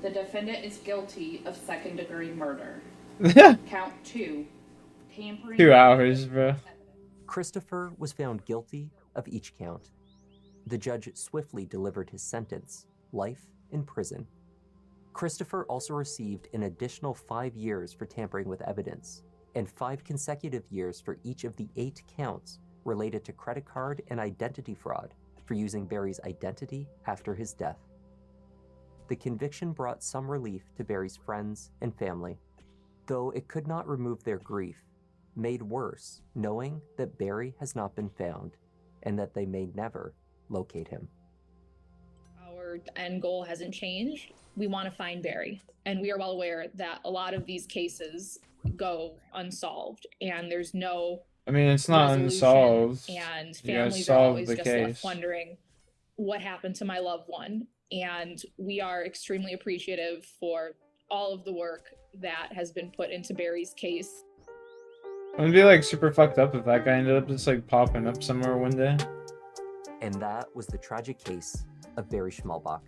The defendant is guilty of second-degree murder. Count 2, tampering. 2 hours, bro. Christopher was found guilty of each count. The judge swiftly delivered his sentence, life in prison. Christopher also received an additional 5 years for tampering with evidence, and 5 consecutive years for each of the 8 counts related to credit card and identity fraud for using Barry's identity after his death. The conviction brought some relief to Barry's friends and family, though it could not remove their grief, made worse knowing that Barry has not been found and that they may never locate him. Our end goal hasn't changed. We want to find Barry, and we are well aware that a lot of these cases go unsolved, and there's no it's not resolution, unsolved. and You guys families are solved always the just case. left wondering what happened to my loved one. And we are extremely appreciative for all of the work that has been put into Barry's case. It'd be like super fucked up if that guy ended up just like popping up somewhere one day. And that was the tragic case of Barry Schmalbach.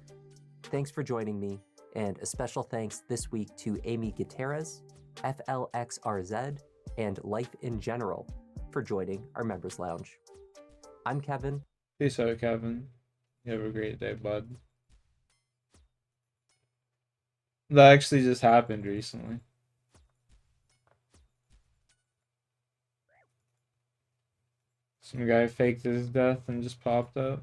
Thanks for joining me, and a special thanks this week to Amy Gutierrez, FLXRZ, and Life in General for joining our Members Lounge. I'm Kevin. Peace out, Kevin. You have a great day, bud. That actually just happened recently. Some guy faked his death and just popped up.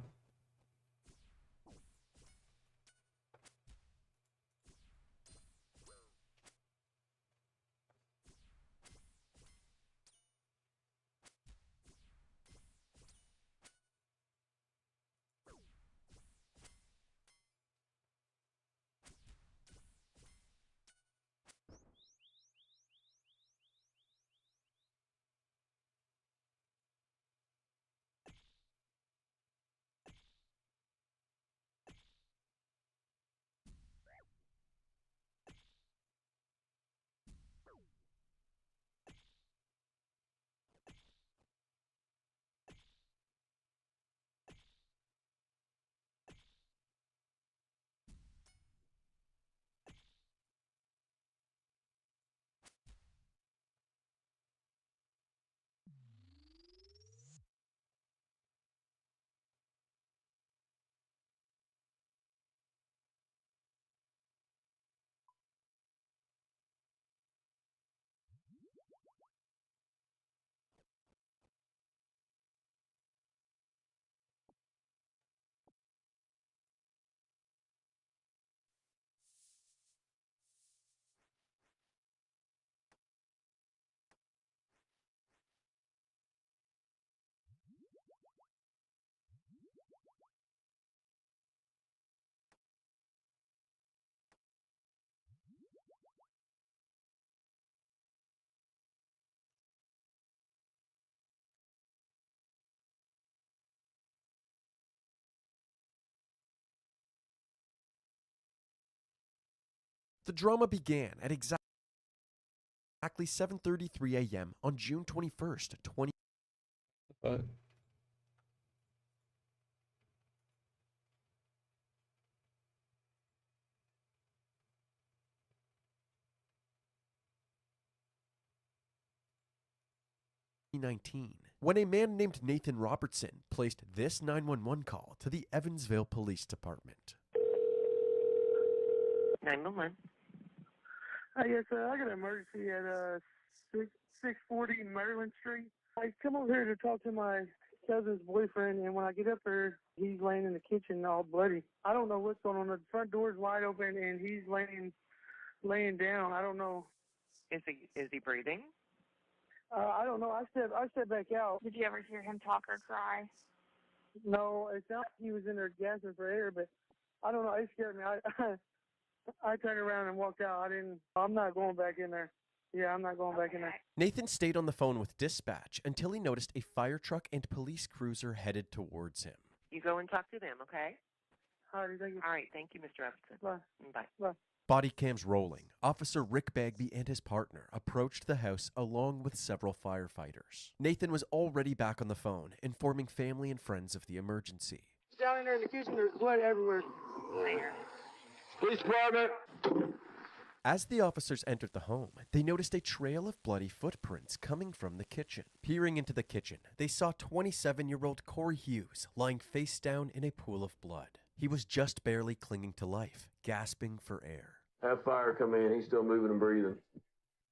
The drama began at exactly 7:33 a.m. on June 21st, 2019, when a man named Nathan Robertson placed this 911 call to the Evansville Police Department. 911. Yes, I got an emergency at 640 Maryland Street. I come over here to talk to my cousin's boyfriend, and when I get up there, he's laying in the kitchen all bloody. I don't know what's going on. The front door's wide open, and he's laying down. I don't know. Is he breathing? I don't know. I stepped back out. Did you ever hear him talk or cry? No, it sounded like he was in there gasping for air, but I don't know. It scared me. I turned around and walked out. I'm not going back in there. Yeah, I'm not going back in there. Nathan stayed on the phone with dispatch until he noticed a fire truck and police cruiser headed towards him. You go and talk to them, okay? All right, thank you. All right, thank you, Mr. Everton. Bye. Bye. Bye. Body cams rolling, Officer Rick Bagby and his partner approached the house along with several firefighters. Nathan was already back on the phone, informing family and friends of the emergency. Down in there in the kitchen, there's blood everywhere. Police department! As the officers entered the home, they noticed a trail of bloody footprints coming from the kitchen. Peering into the kitchen, they saw 27-year-old Corey Hughes lying face down in a pool of blood. He was just barely clinging to life, gasping for air. Have fire come in. He's still moving and breathing.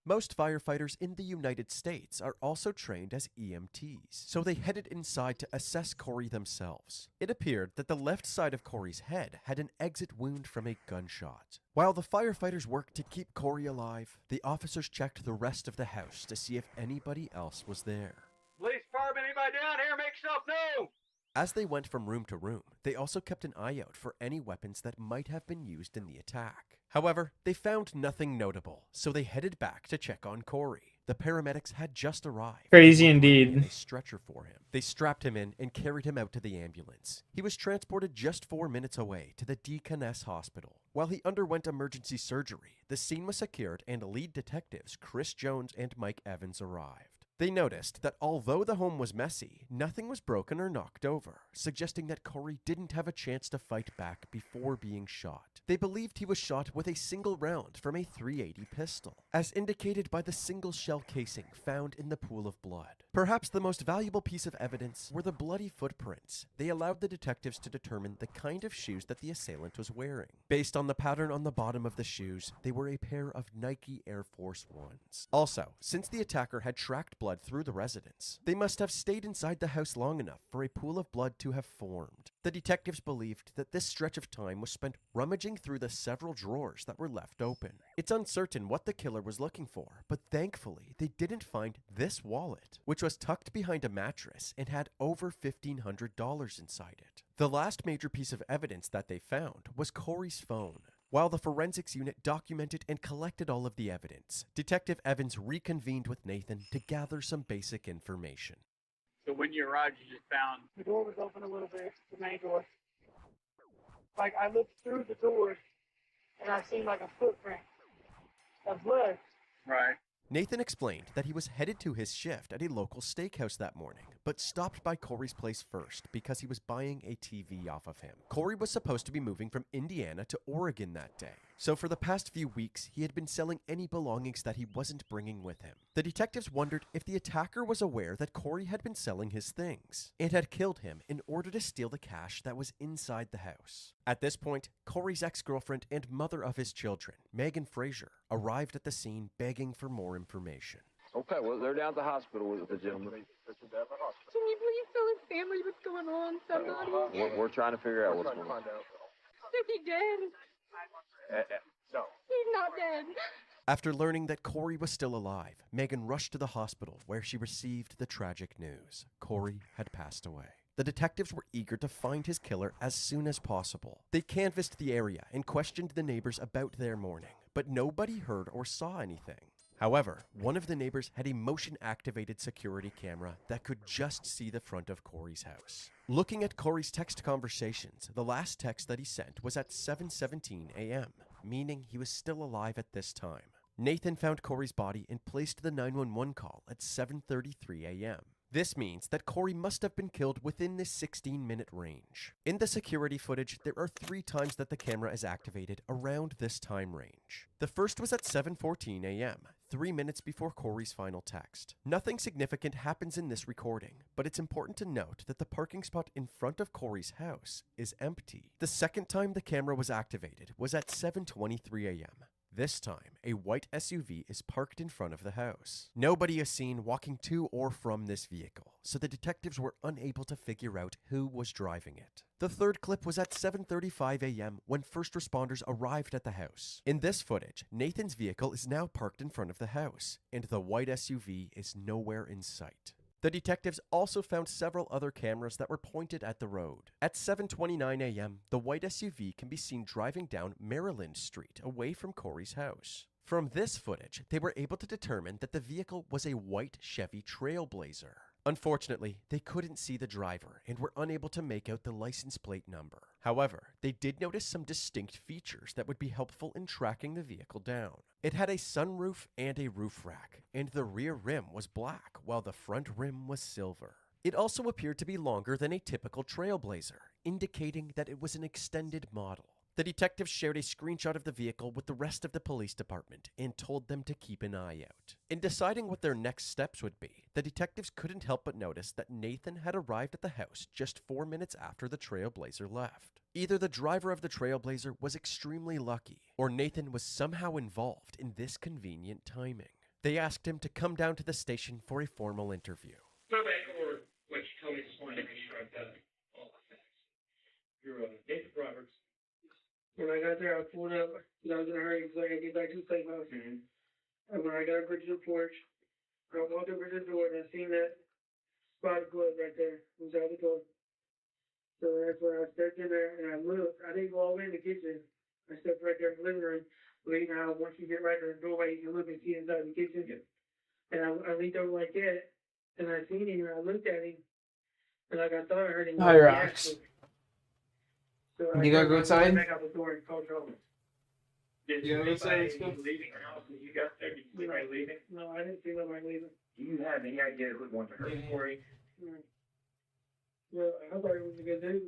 Most firefighters in the United States are also trained as EMTs, so they headed inside to assess Corey themselves. It appeared that the left side of Corey's head had an exit wound from a gunshot. While the firefighters worked to keep Corey alive, the officers checked the rest of the house to see if anybody else was there. Police department, anybody down here? Make yourself known! As they went from room to room, they also kept an eye out for any weapons that might have been used in the attack. However, they found nothing notable, so they headed back to check on Corey. The paramedics had just arrived. Crazy They were bringing indeed. in a stretcher for him. They strapped him in and carried him out to the ambulance. He was transported just 4 minutes away to the Deaconess Hospital. While he underwent emergency surgery, the scene was secured and lead detectives Chris Jones and Mike Evans arrived. They noticed that although the home was messy, nothing was broken or knocked over, suggesting that Corey didn't have a chance to fight back before being shot. They believed he was shot with a single round from a .380 pistol, as indicated by the single shell casing found in the pool of blood. Perhaps the most valuable piece of evidence were the bloody footprints. They allowed the detectives to determine the kind of shoes that the assailant was wearing. Based on the pattern on the bottom of the shoes, they were a pair of Nike Air Force Ones. Also, since the attacker had tracked blood through the residence, they must have stayed inside the house long enough for a pool of blood to have formed. The detectives believed that this stretch of time was spent rummaging through the several drawers that were left open. It's uncertain what the killer was looking for, but thankfully they didn't find this wallet, which was tucked behind a mattress and had over $1,500 inside it. The last major piece of evidence that they found was Corey's phone. While the forensics unit documented and collected all of the evidence, Detective Evans reconvened with Nathan to gather some basic information. So when you arrived, you just found the door was open a little bit, the main door. Like I looked through the door and I seen like a footprint of blood. Right. Nathan explained that he was headed to his shift at a local steakhouse that morning, but stopped by Corey's place first because he was buying a TV off of him. Corey was supposed to be moving from Indiana to Oregon that day, so for the past few weeks, he had been selling any belongings that he wasn't bringing with him. The detectives wondered if the attacker was aware that Corey had been selling his things and had killed him in order to steal the cash that was inside the house. At this point, Corey's ex-girlfriend and mother of his children, Megan Frazier, arrived at the scene begging for more information. Okay, well, they're down at the hospital with the gentleman. Can you please tell his family what's going on? Somebody. We're trying to figure out what's going on. Is he dead? No. He's not dead. After learning that Corey was still alive, Megan rushed to the hospital where she received the tragic news. Corey had passed away. The detectives were eager to find his killer as soon as possible. They canvassed the area and questioned the neighbors about their mourning, but nobody heard or saw anything. However, one of the neighbors had a motion-activated security camera that could just see the front of Corey's house. Looking at Corey's text conversations, the last text that he sent was at 7:17 a.m., meaning he was still alive at this time. Nathan found Corey's body and placed the 911 call at 7:33 a.m. This means that Corey must have been killed within this 16-minute range. In the security footage, there are 3 times that the camera is activated around this time range. The first was at 7:14 a.m., 3 minutes before Corey's final text. Nothing significant happens in this recording, but it's important to note that the parking spot in front of Corey's house is empty. The second time the camera was activated was at 7:23 a.m. This time, a white SUV is parked in front of the house. Nobody is seen walking to or from this vehicle, so the detectives were unable to figure out who was driving it. The third clip was at 7:35 a.m. when first responders arrived at the house. In this footage, Nathan's vehicle is now parked in front of the house, and the white SUV is nowhere in sight. The detectives also found several other cameras that were pointed at the road. At 7:29 a.m., the white SUV can be seen driving down Maryland Street away from Corey's house. From this footage, they were able to determine that the vehicle was a white Chevy Trailblazer. Unfortunately, they couldn't see the driver and were unable to make out the license plate number. However, they did notice some distinct features that would be helpful in tracking the vehicle down. It had a sunroof and a roof rack, and the rear rim was black while the front rim was silver. It also appeared to be longer than a typical Trailblazer, indicating that it was an extended model. The detectives shared a screenshot of the vehicle with the rest of the police department and told them to keep an eye out. In deciding what their next steps would be, the detectives couldn't help but notice that Nathan had arrived at the house just 4 minutes after the Trailblazer left. Either the driver of the Trailblazer was extremely lucky, or Nathan was somehow involved in this convenient timing. They asked him to come down to the station for a formal interview. Go back over what you told me this morning to make sure I've got all the facts. You're Nathan Roberts. When I got there, I pulled up. I was in a hurry because I had to get back to the safe house. And when I got over to the porch, I walked over to the door and I seen that spot of blood right there inside the door. So that's when I stepped in there and I looked. I didn't go all the way in the kitchen. I stepped right there in the living room. But you know, once you get right to the doorway, you can look and see inside the kitchen. And I leaned over like that, and I seen him, and I looked at him, and like I thought I heard him. Hi, Rox. So You gotta go outside? Back out the door and called trouble. You gotta go outside? Let's go. Leaving your house when you got there? Did you see anybody leaving? No, I didn't see nobody leaving. Do you have any idea who wanted to hurt Corey? Well, I thought it was a good dude.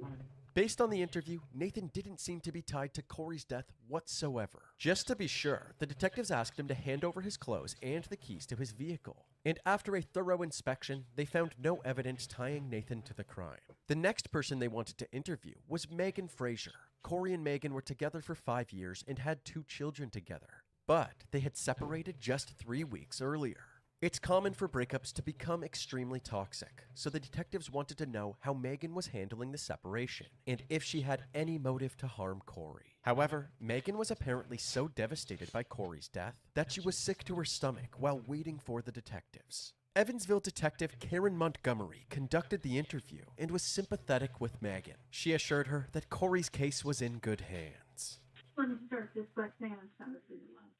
Based on the interview, Nathan didn't seem to be tied to Corey's death whatsoever. Just to be sure, the detectives asked him to hand over his clothes and the keys to his vehicle. And after a thorough inspection, they found no evidence tying Nathan to the crime. The next person they wanted to interview was Megan Fraser. Corey and Megan were together for 5 years and had 2 children together. But they had separated just 3 weeks earlier. It's common for breakups to become extremely toxic, so the detectives wanted to know how Megan was handling the separation, and if she had any motive to harm Corey. However, Megan was apparently so devastated by Corey's death that she was sick to her stomach while waiting for the detectives. Evansville detective Karen Montgomery conducted the interview and was sympathetic with Megan. She assured her that Corey's case was in good hands. I want to start this by saying I'm sorry for your loss.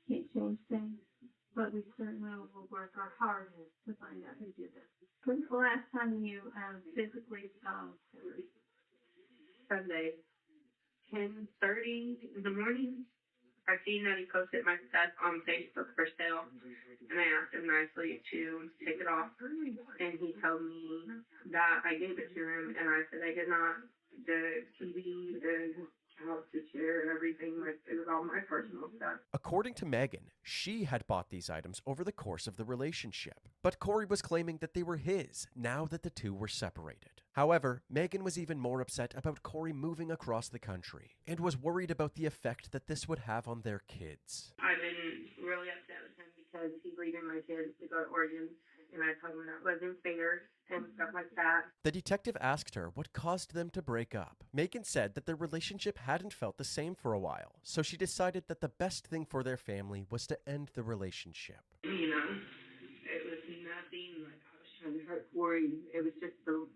Can't change things, but we certainly will work our hardest to find out who did this. When's the last time you physically saw Corey? Sunday, 10:30 in the morning. I seen that he posted my stats on Facebook for sale, and I asked him nicely to take it off, and he told me that I gave it to him, and I said I did not. The TV, the couch, the chair, everything, like, it was all my personal stuff. According to Megan, she had bought these items over the course of the relationship, but Corey was claiming that they were his now that the two were separated. However, Megan was even more upset about Corey moving across the country and was worried about the effect that this would have on their kids. I've been really upset with him because he's leaving my kids to go to Oregon, and I told him that wasn't fair and stuff like that. The detective asked her what caused them to break up. Megan said that their relationship hadn't felt the same for a while, so she decided that the best thing for their family was to end the relationship. You know, it was nothing like I was trying to hurt Corey. It was just the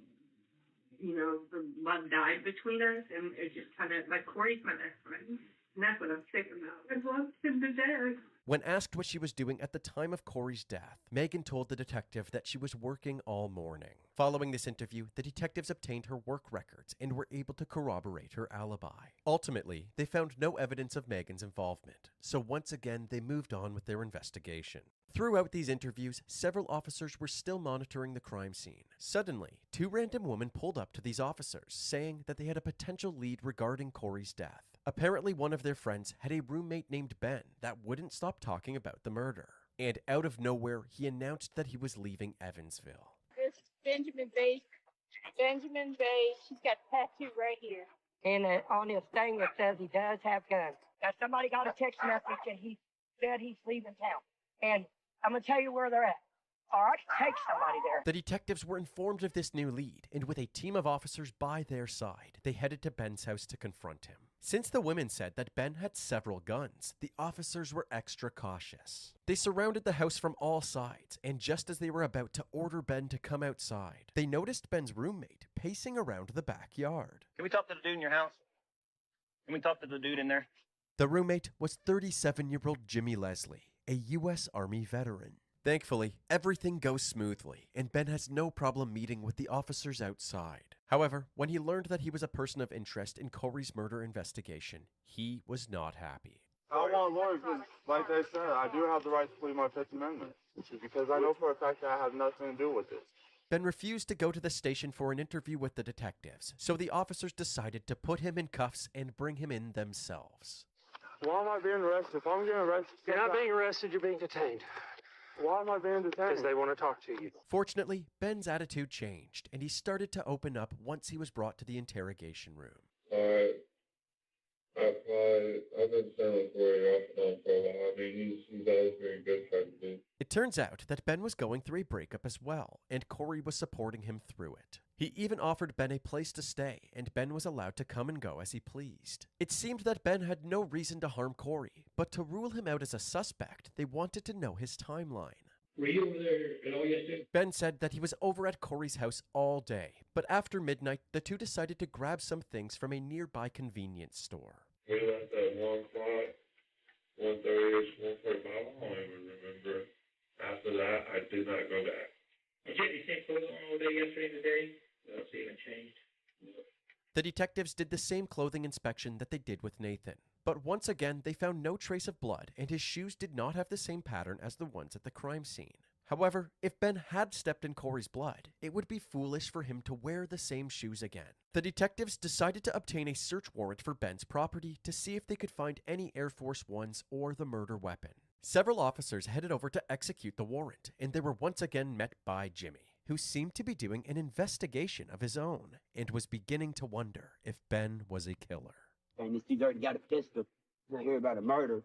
love died between us, and it just kind of, like, Corey's my best friend, and that's what I'm sick about. I loved him to death. When asked what she was doing at the time of Corey's death, Megan told the detective that she was working all morning. Following this interview, the detectives obtained her work records and were able to corroborate her alibi. Ultimately, they found no evidence of Megan's involvement, so once again they moved on with their investigation. Throughout these interviews, several officers were still monitoring the crime scene. Suddenly, 2 random women pulled up to these officers, saying that they had a potential lead regarding Corey's death. Apparently, one of their friends had a roommate named Ben that wouldn't stop talking about the murder. And out of nowhere, he announced that he was leaving Evansville. This is Benjamin Bay. Benjamin Bay. She's got a tattoo right here. And on his thing it says he does have guns. Now somebody got a text message and he said he's leaving town. And I'm going to tell you where they're at. All right, take somebody there. The detectives were informed of this new lead, and with a team of officers by their side, they headed to Ben's house to confront him. Since the women said that Ben had several guns, the officers were extra cautious. They surrounded the house from all sides, and just as they were about to order Ben to come outside, they noticed Ben's roommate pacing around the backyard. Can we talk to the dude in your house? Can we talk to the dude in there? The roommate was 37-year-old Jimmy Leslie, a U.S. Army veteran. Thankfully, everything goes smoothly, and Ben has no problem meeting with the officers outside. However, when he learned that he was a person of interest in Corey's murder investigation, he was not happy. I want lawyers because, like they said, I do have the right to plead my Fifth Amendment, because I know for a fact that I have nothing to do with it. Ben refused to go to the station for an interview with the detectives, so the officers decided to put him in cuffs and bring him in themselves. Why am I being arrested? If I'm getting arrested... You're not being arrested, you're being detained. Why am I being detained? Because they want to talk to you. Fortunately, Ben's attitude changed, and he started to open up once he was brought to the interrogation room. I've been staying with Corey off and on for a while. I mean, he's always been a good friend to me. It turns out that Ben was going through a breakup as well, and Corey was supporting him through it. He even offered Ben a place to stay, and Ben was allowed to come and go as he pleased. It seemed that Ben had no reason to harm Corey, but to rule him out as a suspect, they wanted to know his timeline. Were you over there at all yesterday? Ben said that he was over at Corey's house all day, but after midnight, the two decided to grab some things from a nearby convenience store. We left at 1 o'clock, 1:30-ish, 1:45. I don't even remember. After that, I did not go back. Did you have the same clothes on all day yesterday and today? That's even changed. The detectives did the same clothing inspection that they did with Nathan. But once again, they found no trace of blood, and his shoes did not have the same pattern as the ones at the crime scene. However, if Ben had stepped in Corey's blood, it would be foolish for him to wear the same shoes again. The detectives decided to obtain a search warrant for Ben's property to see if they could find any Air Force Ones or the murder weapon. Several officers headed over to execute the warrant, and they were once again met by Jimmy, who seemed to be doing an investigation of his own and was beginning to wonder if Ben was a killer. And this dude's already got a pistol. I hear about a murder.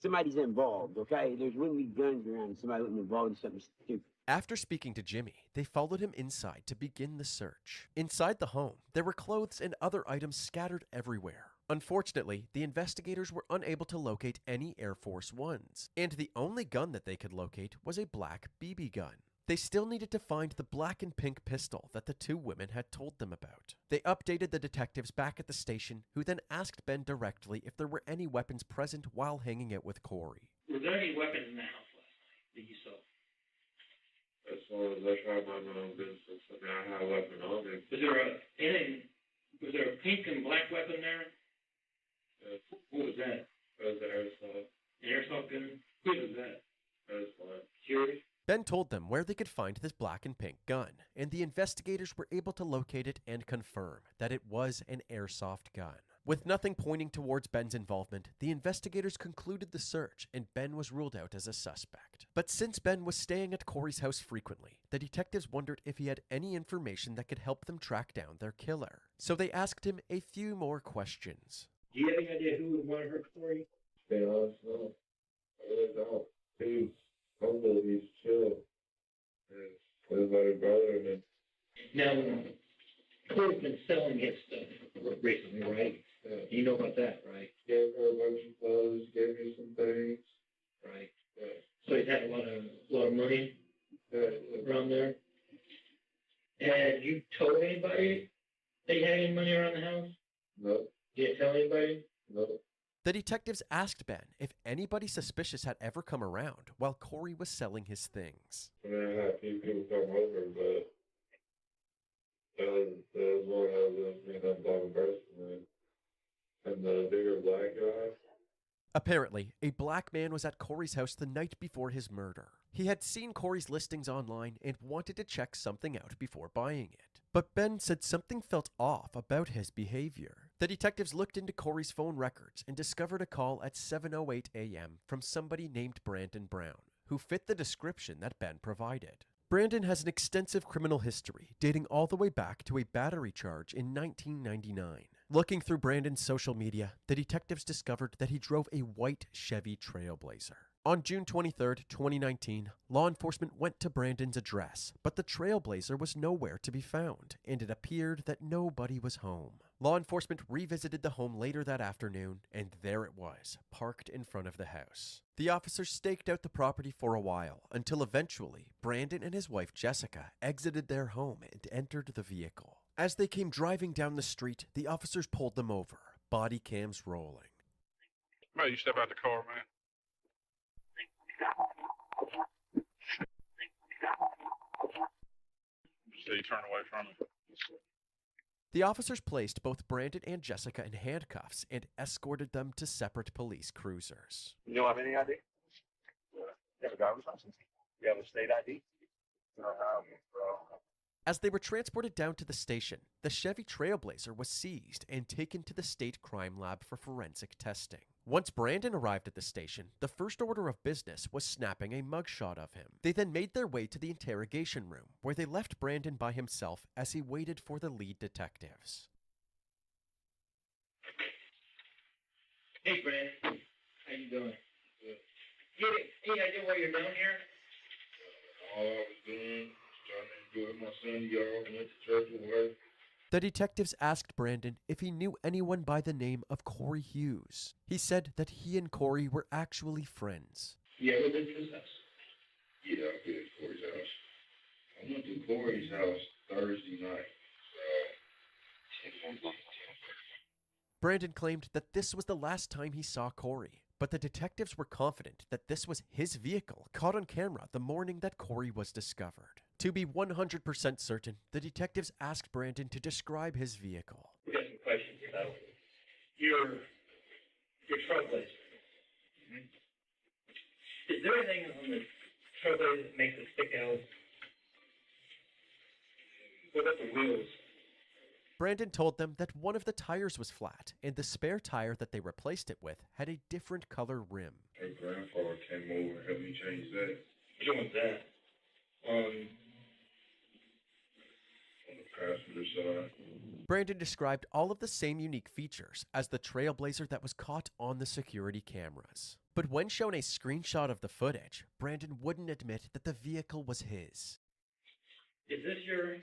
Somebody's involved, okay? There's wouldn't be guns around if somebody wasn't involved in something stupid. After speaking to Jimmy, they followed him inside to begin the search. Inside the home, there were clothes and other items scattered everywhere. Unfortunately, the investigators were unable to locate any Air Force Ones, and the only gun that they could locate was a black BB gun. They still needed to find the black and pink pistol that the two women had told them about. They updated the detectives back at the station, who then asked Ben directly if there were any weapons present while hanging out with Corey. Were there any weapons in the house last night that you saw? As far as I tried my own business, I mean, I had a weapon on me. Was there a pink and black weapon there? What was that? That was the airsoft. An airsoft gun? Who was that? That was fine. Security? Ben told them where they could find this black and pink gun, and the investigators were able to locate it and confirm that it was an airsoft gun. With nothing pointing towards Ben's involvement, the investigators concluded the search, and Ben was ruled out as a suspect. But since Ben was staying at Corey's house frequently, the detectives wondered if he had any information that could help them track down their killer. So they asked him a few more questions. Do you have any idea who would want to hurt Corey? To be honest, no. I really don't. He's humble, he's chill. He's like a brother, and Now, Corey's been selling his stuff recently, right? Yeah. You know about that, right? Gave her a bunch of clothes, gave me some things. Right. Yeah. So he's had a lot of money Yeah. around there. And you told anybody that you had any money around the house? No. You didn't tell anybody? No. The detectives asked Ben if anybody suspicious had ever come around while Corey was selling his things. I mean, I had a few people come over, but there was one that was me and that black person, and the bigger black guy. Apparently, a black man was at Corey's house the night before his murder. He had seen Corey's listings online and wanted to check something out before buying it. But Ben said something felt off about his behavior. The detectives looked into Corey's phone records and discovered a call at 7:08 a.m. from somebody named Brandon Brown, who fit the description that Ben provided. Brandon has an extensive criminal history, dating all the way back to a battery charge in 1999. Looking through Brandon's social media, the detectives discovered that he drove a white Chevy Trailblazer. On June 23, 2019, law enforcement went to Brandon's address, but the Trailblazer was nowhere to be found, and it appeared that nobody was home. Law enforcement revisited the home later that afternoon, and there it was, parked in front of the house. The officers staked out the property for a while, until eventually, Brandon and his wife Jessica exited their home and entered the vehicle. As they came driving down the street, the officers pulled them over, body cams rolling. Man, you step out the car, man. So you turn away from it. The officers placed both Brandon and Jessica in handcuffs and escorted them to separate police cruisers. You don't have any ID? You have a driver's license? You have a state ID? No, bro. As they were transported down to the station, the Chevy Trailblazer was seized and taken to the state crime lab for forensic testing. Once Brandon arrived at the station, the first order of business was snapping a mugshot of him. They then made their way to the interrogation room, where they left Brandon by himself as he waited for the lead detectives. Hey, Brandon. How you doing? Good. You have any idea why you're down here? All I was doing was trying to enjoy my son, y'all, went to church and work. The detectives asked Brandon if he knew anyone by the name of Corey Hughes. He said that he and Corey were actually friends. You ever been to his house? Yeah, I've been to Corey's house. I went to Corey's house Thursday night. Brandon claimed that this was the last time he saw Corey, But the detectives were confident that this was his vehicle caught on camera the morning that Corey was discovered. To be 100% certain, the detectives asked Brandon to describe his vehicle. We got some questions about your trailblazer. Is there anything on the trailblazer that makes it stick out? What about the wheels? Brandon told them that one of the tires was flat, and the spare tire that they replaced it with had a different color rim. Her grandfather came over and helped me change that. Which one's that? On the passenger side. Brandon described all of the same unique features as the Trailblazer that was caught on the security cameras. But when shown a screenshot of the footage, Brandon wouldn't admit that the vehicle was his. Is this your...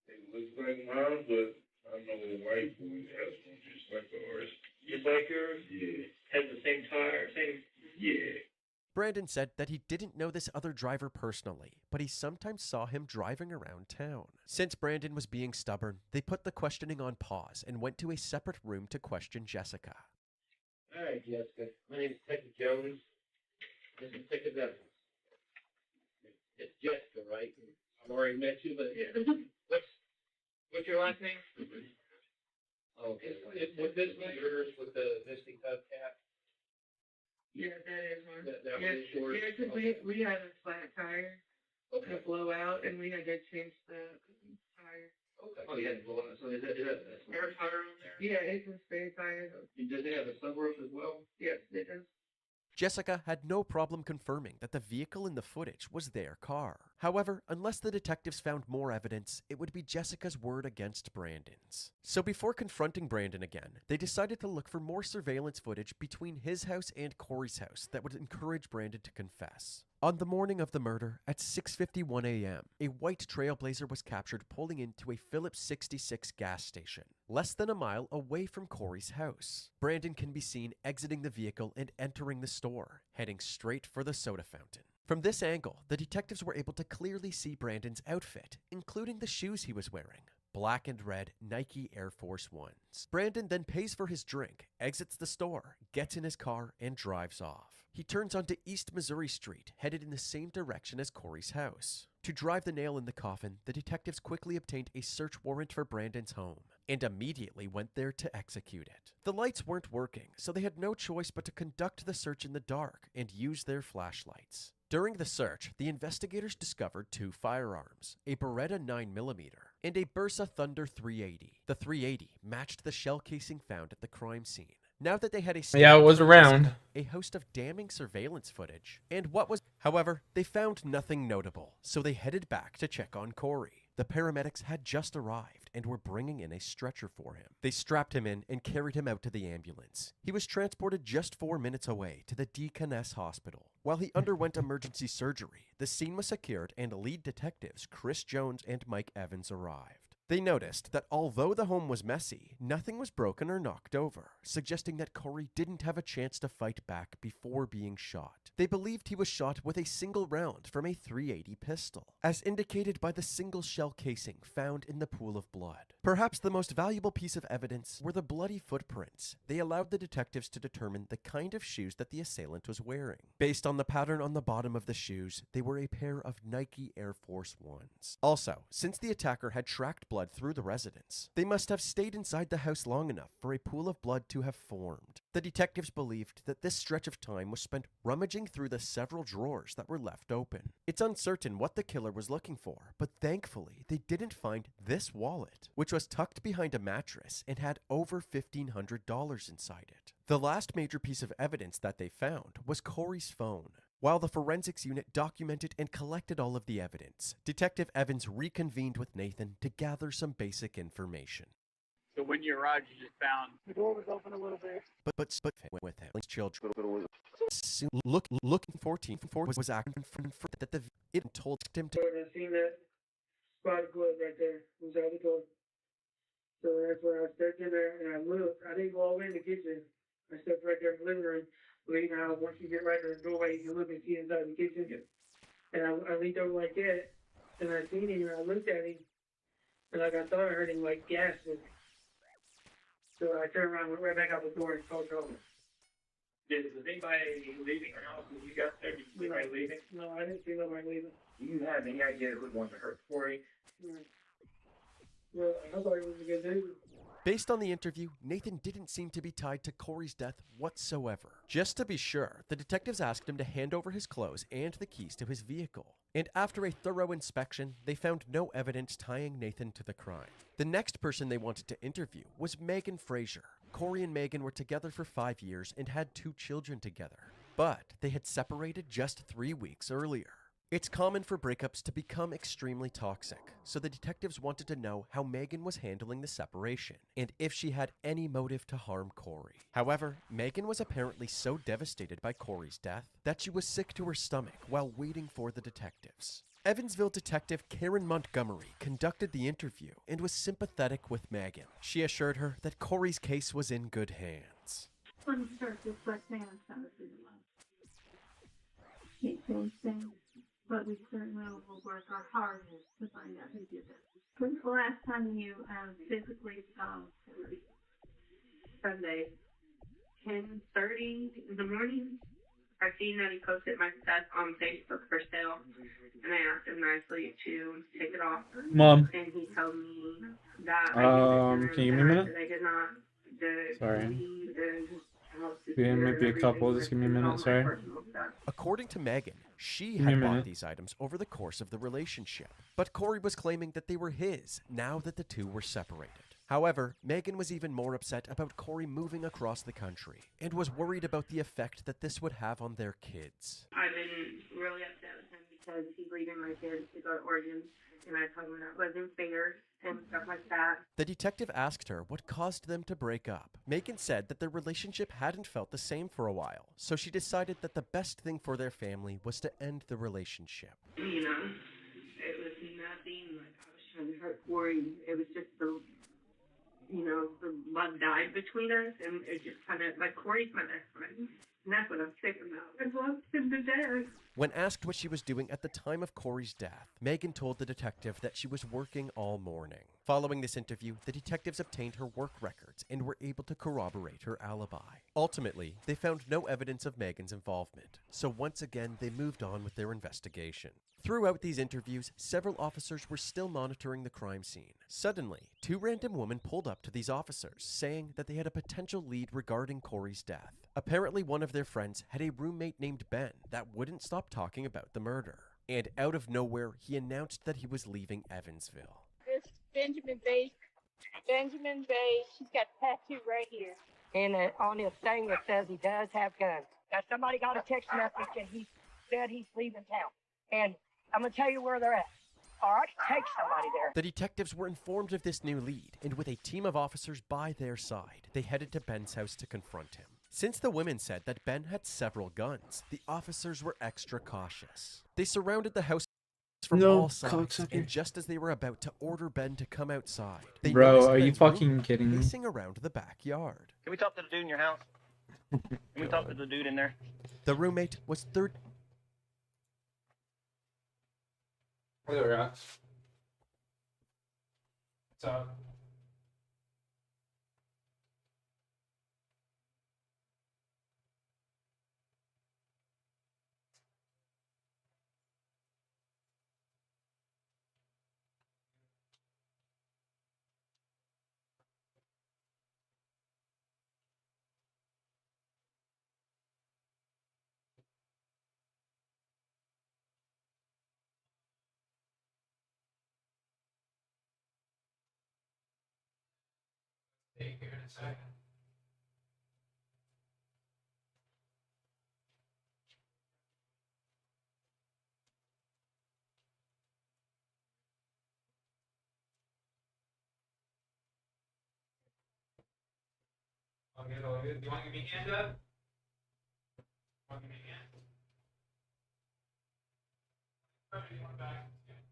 It looks like mine, but I know a white boy has one just like ours. Just like yours? Yeah. Has the same tire, same... Yeah. Brandon said that he didn't know this other driver personally, but he sometimes saw him driving around town. Since Brandon was being stubborn, they put the questioning on pause and went to a separate room to question Jessica. All right, Jessica. My name is Detective Jones. This is Detective Evans. It's Jessica, right? I've already met you, but what's your last name? Okay. Is this one yours with the Misty Cub cap? Yeah, that is one. That Yeah, was yours? yeah, because we had a flat tire, a blowout, and we had to change the tire. Okay. Oh, you had to blow out. So is that a spare tire on there? Yeah, it's a spare tire. Does it have a sunroof as well? Yes, it does. Jessica had no problem confirming that the vehicle in the footage was their car. However, unless the detectives found more evidence, it would be Jessica's word against Brandon's. So before confronting Brandon again, they decided to look for more surveillance footage between his house and Corey's house that would encourage Brandon to confess. On the morning of the murder, at 6:51 a.m., a white Trailblazer was captured pulling into a Phillips 66 gas station, less than a mile away from Corey's house. Brandon can be seen exiting the vehicle and entering the store, heading straight for the soda fountain. From this angle, the detectives were able to clearly see Brandon's outfit, including the shoes he was wearing. Black and red Nike Air Force Ones. Brandon then pays for his drink, exits the store, gets in his car, and drives off. He turns onto East Missouri Street, headed in the same direction as Corey's house. To drive the nail in the coffin, the detectives quickly obtained a search warrant for Brandon's home, and immediately went there to execute it. The lights weren't working, so they had no choice but to conduct the search in the dark and use their flashlights. During the search, the investigators discovered 2 firearms, a Beretta 9mm and a Bursa Thunder 380. The 380 matched the shell casing found at the crime scene. Now that they had a Yeah, it was around. Jessica, a host of damning surveillance footage, and what was... However, they found nothing notable, so they headed back to check on Corey. The paramedics had just arrived and were bringing in a stretcher for him. They strapped him in and carried him out to the ambulance. He was transported just 4 minutes away to the Deaconess Hospital. While he underwent emergency surgery, the scene was secured and lead detectives Chris Jones and Mike Evans arrived. They noticed that although the home was messy, nothing was broken or knocked over, suggesting that Corey didn't have a chance to fight back before being shot. They believed he was shot with a single round from a .380 pistol, as indicated by the single shell casing found in the pool of blood. Perhaps the most valuable piece of evidence were the bloody footprints. They allowed the detectives to determine the kind of shoes that the assailant was wearing. Based on the pattern on the bottom of the shoes, they were a pair of Nike Air Force Ones. Also, since the attacker had tracked blood through the residence, they must have stayed inside the house long enough for a pool of blood to have formed. The detectives believed that this stretch of time was spent rummaging through the several drawers that were left open. It's uncertain what the killer was looking for, but thankfully they didn't find this wallet, which was tucked behind a mattress and had over $1,500 inside it. The last major piece of evidence that they found was Corey's phone. While the forensics unit documented and collected all of the evidence, Detective Evans reconvened with Nathan to gather some basic information. So when you arrived, you just found The door was open a little bit. But with him, children. Soon looking 14 was acting for that the it told him to. And I seen that spot of blood right there. It was out the door. So that's when I stepped in there and I looked. I didn't go all the way in the kitchen. I stepped right there in the living room. But you know, once you get right to the doorway, you can look and see inside the kitchen. And I leaned over like that, and I seen him, and I looked at him, and like I thought I heard him like gasping. So I turned around, went right back out the door, and called over. Was anybody leaving your house when you got there? Did you see anybody leaving? No, I didn't see nobody leaving. Do you have any idea who wanted to hurt Corey? Well, I thought he was a good dude. Based on the interview, Nathan didn't seem to be tied to Corey's death whatsoever. Just to be sure, the detectives asked him to hand over his clothes and the keys to his vehicle. And after a thorough inspection, they found no evidence tying Nathan to the crime. The next person they wanted to interview was Megan Frazier. Corey and Megan were together for 5 years and had 2 children together. But they had separated just 3 weeks earlier. It's common for breakups to become extremely toxic, so the detectives wanted to know how Megan was handling the separation, and if she had any motive to harm Corey. However, Megan was apparently so devastated by Corey's death that she was sick to her stomach while waiting for the detectives. Evansville detective Karen Montgomery conducted the interview and was sympathetic with Megan. She assured her that Corey's case was in good hands. On the surface, what man sounds like love. Can't change things, but we certainly will work our hardest to find out who did it. When's the last time you physically saw Corey? Sunday, 10:30 in the morning. I seen that he posted my stats on Facebook for sale, and I asked him nicely to take it off. Mom. And he told me that Can you give me a minute? I did not. Sorry. Yeah, it might be a couple. Just give me a minute, sorry. According to Megan, she Give me a had bought minute. these items over the course of the relationship, but Corey was claiming that they were his now that the two were separated. However, Megan was even more upset about Corey moving across the country and was worried about the effect that this would have on their kids. I've been really upset with him because he's leaving my kids to go to Oregon, and I told him that wasn't fair and stuff like that. The detective asked her what caused them to break up. Megan said that their relationship hadn't felt the same for a while, so she decided that the best thing for their family was to end the relationship. You know, it was nothing like I was trying to hurt Corey. It was just the love died between us, and it just kind of, like, Corey's my best friend, and that's what I'm sick about. I loved him to death. When asked what she was doing at the time of Corey's death, Megan told the detective that she was working all morning. Following this interview, the detectives obtained her work records and were able to corroborate her alibi. Ultimately, they found no evidence of Megan's involvement, so once again they moved on with their investigation. Throughout these interviews, several officers were still monitoring the crime scene. Suddenly, 2 random women pulled up to these officers, saying that they had a potential lead regarding Corey's death. Apparently, one of their friends had a roommate named Ben that wouldn't stop talking about the murder. And out of nowhere, he announced that he was leaving Evansville. This Benjamin Bay. Benjamin Bay. She's got a tattoo right here. And on his thing it says he does have guns. Now somebody got a text message and he said he's leaving town. And I'm gonna tell you where they're at. All right, take somebody there. The detectives were informed of this new lead, and with a team of officers by their side, they headed to Ben's house to confront him. Since the women said that Ben had several guns, the officers were extra cautious. They surrounded the house from all sides, and just as they were about to order Ben to come outside, they Bro, noticed are you Ben's fucking roommate kidding me? pacing around the backyard. Can we talk to the dude in your house? Can we talk to the dude in there? The roommate was third. Hello, Rox. What's up? Hey, give it a second. All good, all good. Do you want to give me a hand, Dad? Want to give me a hand? Oh, you want back? Yeah.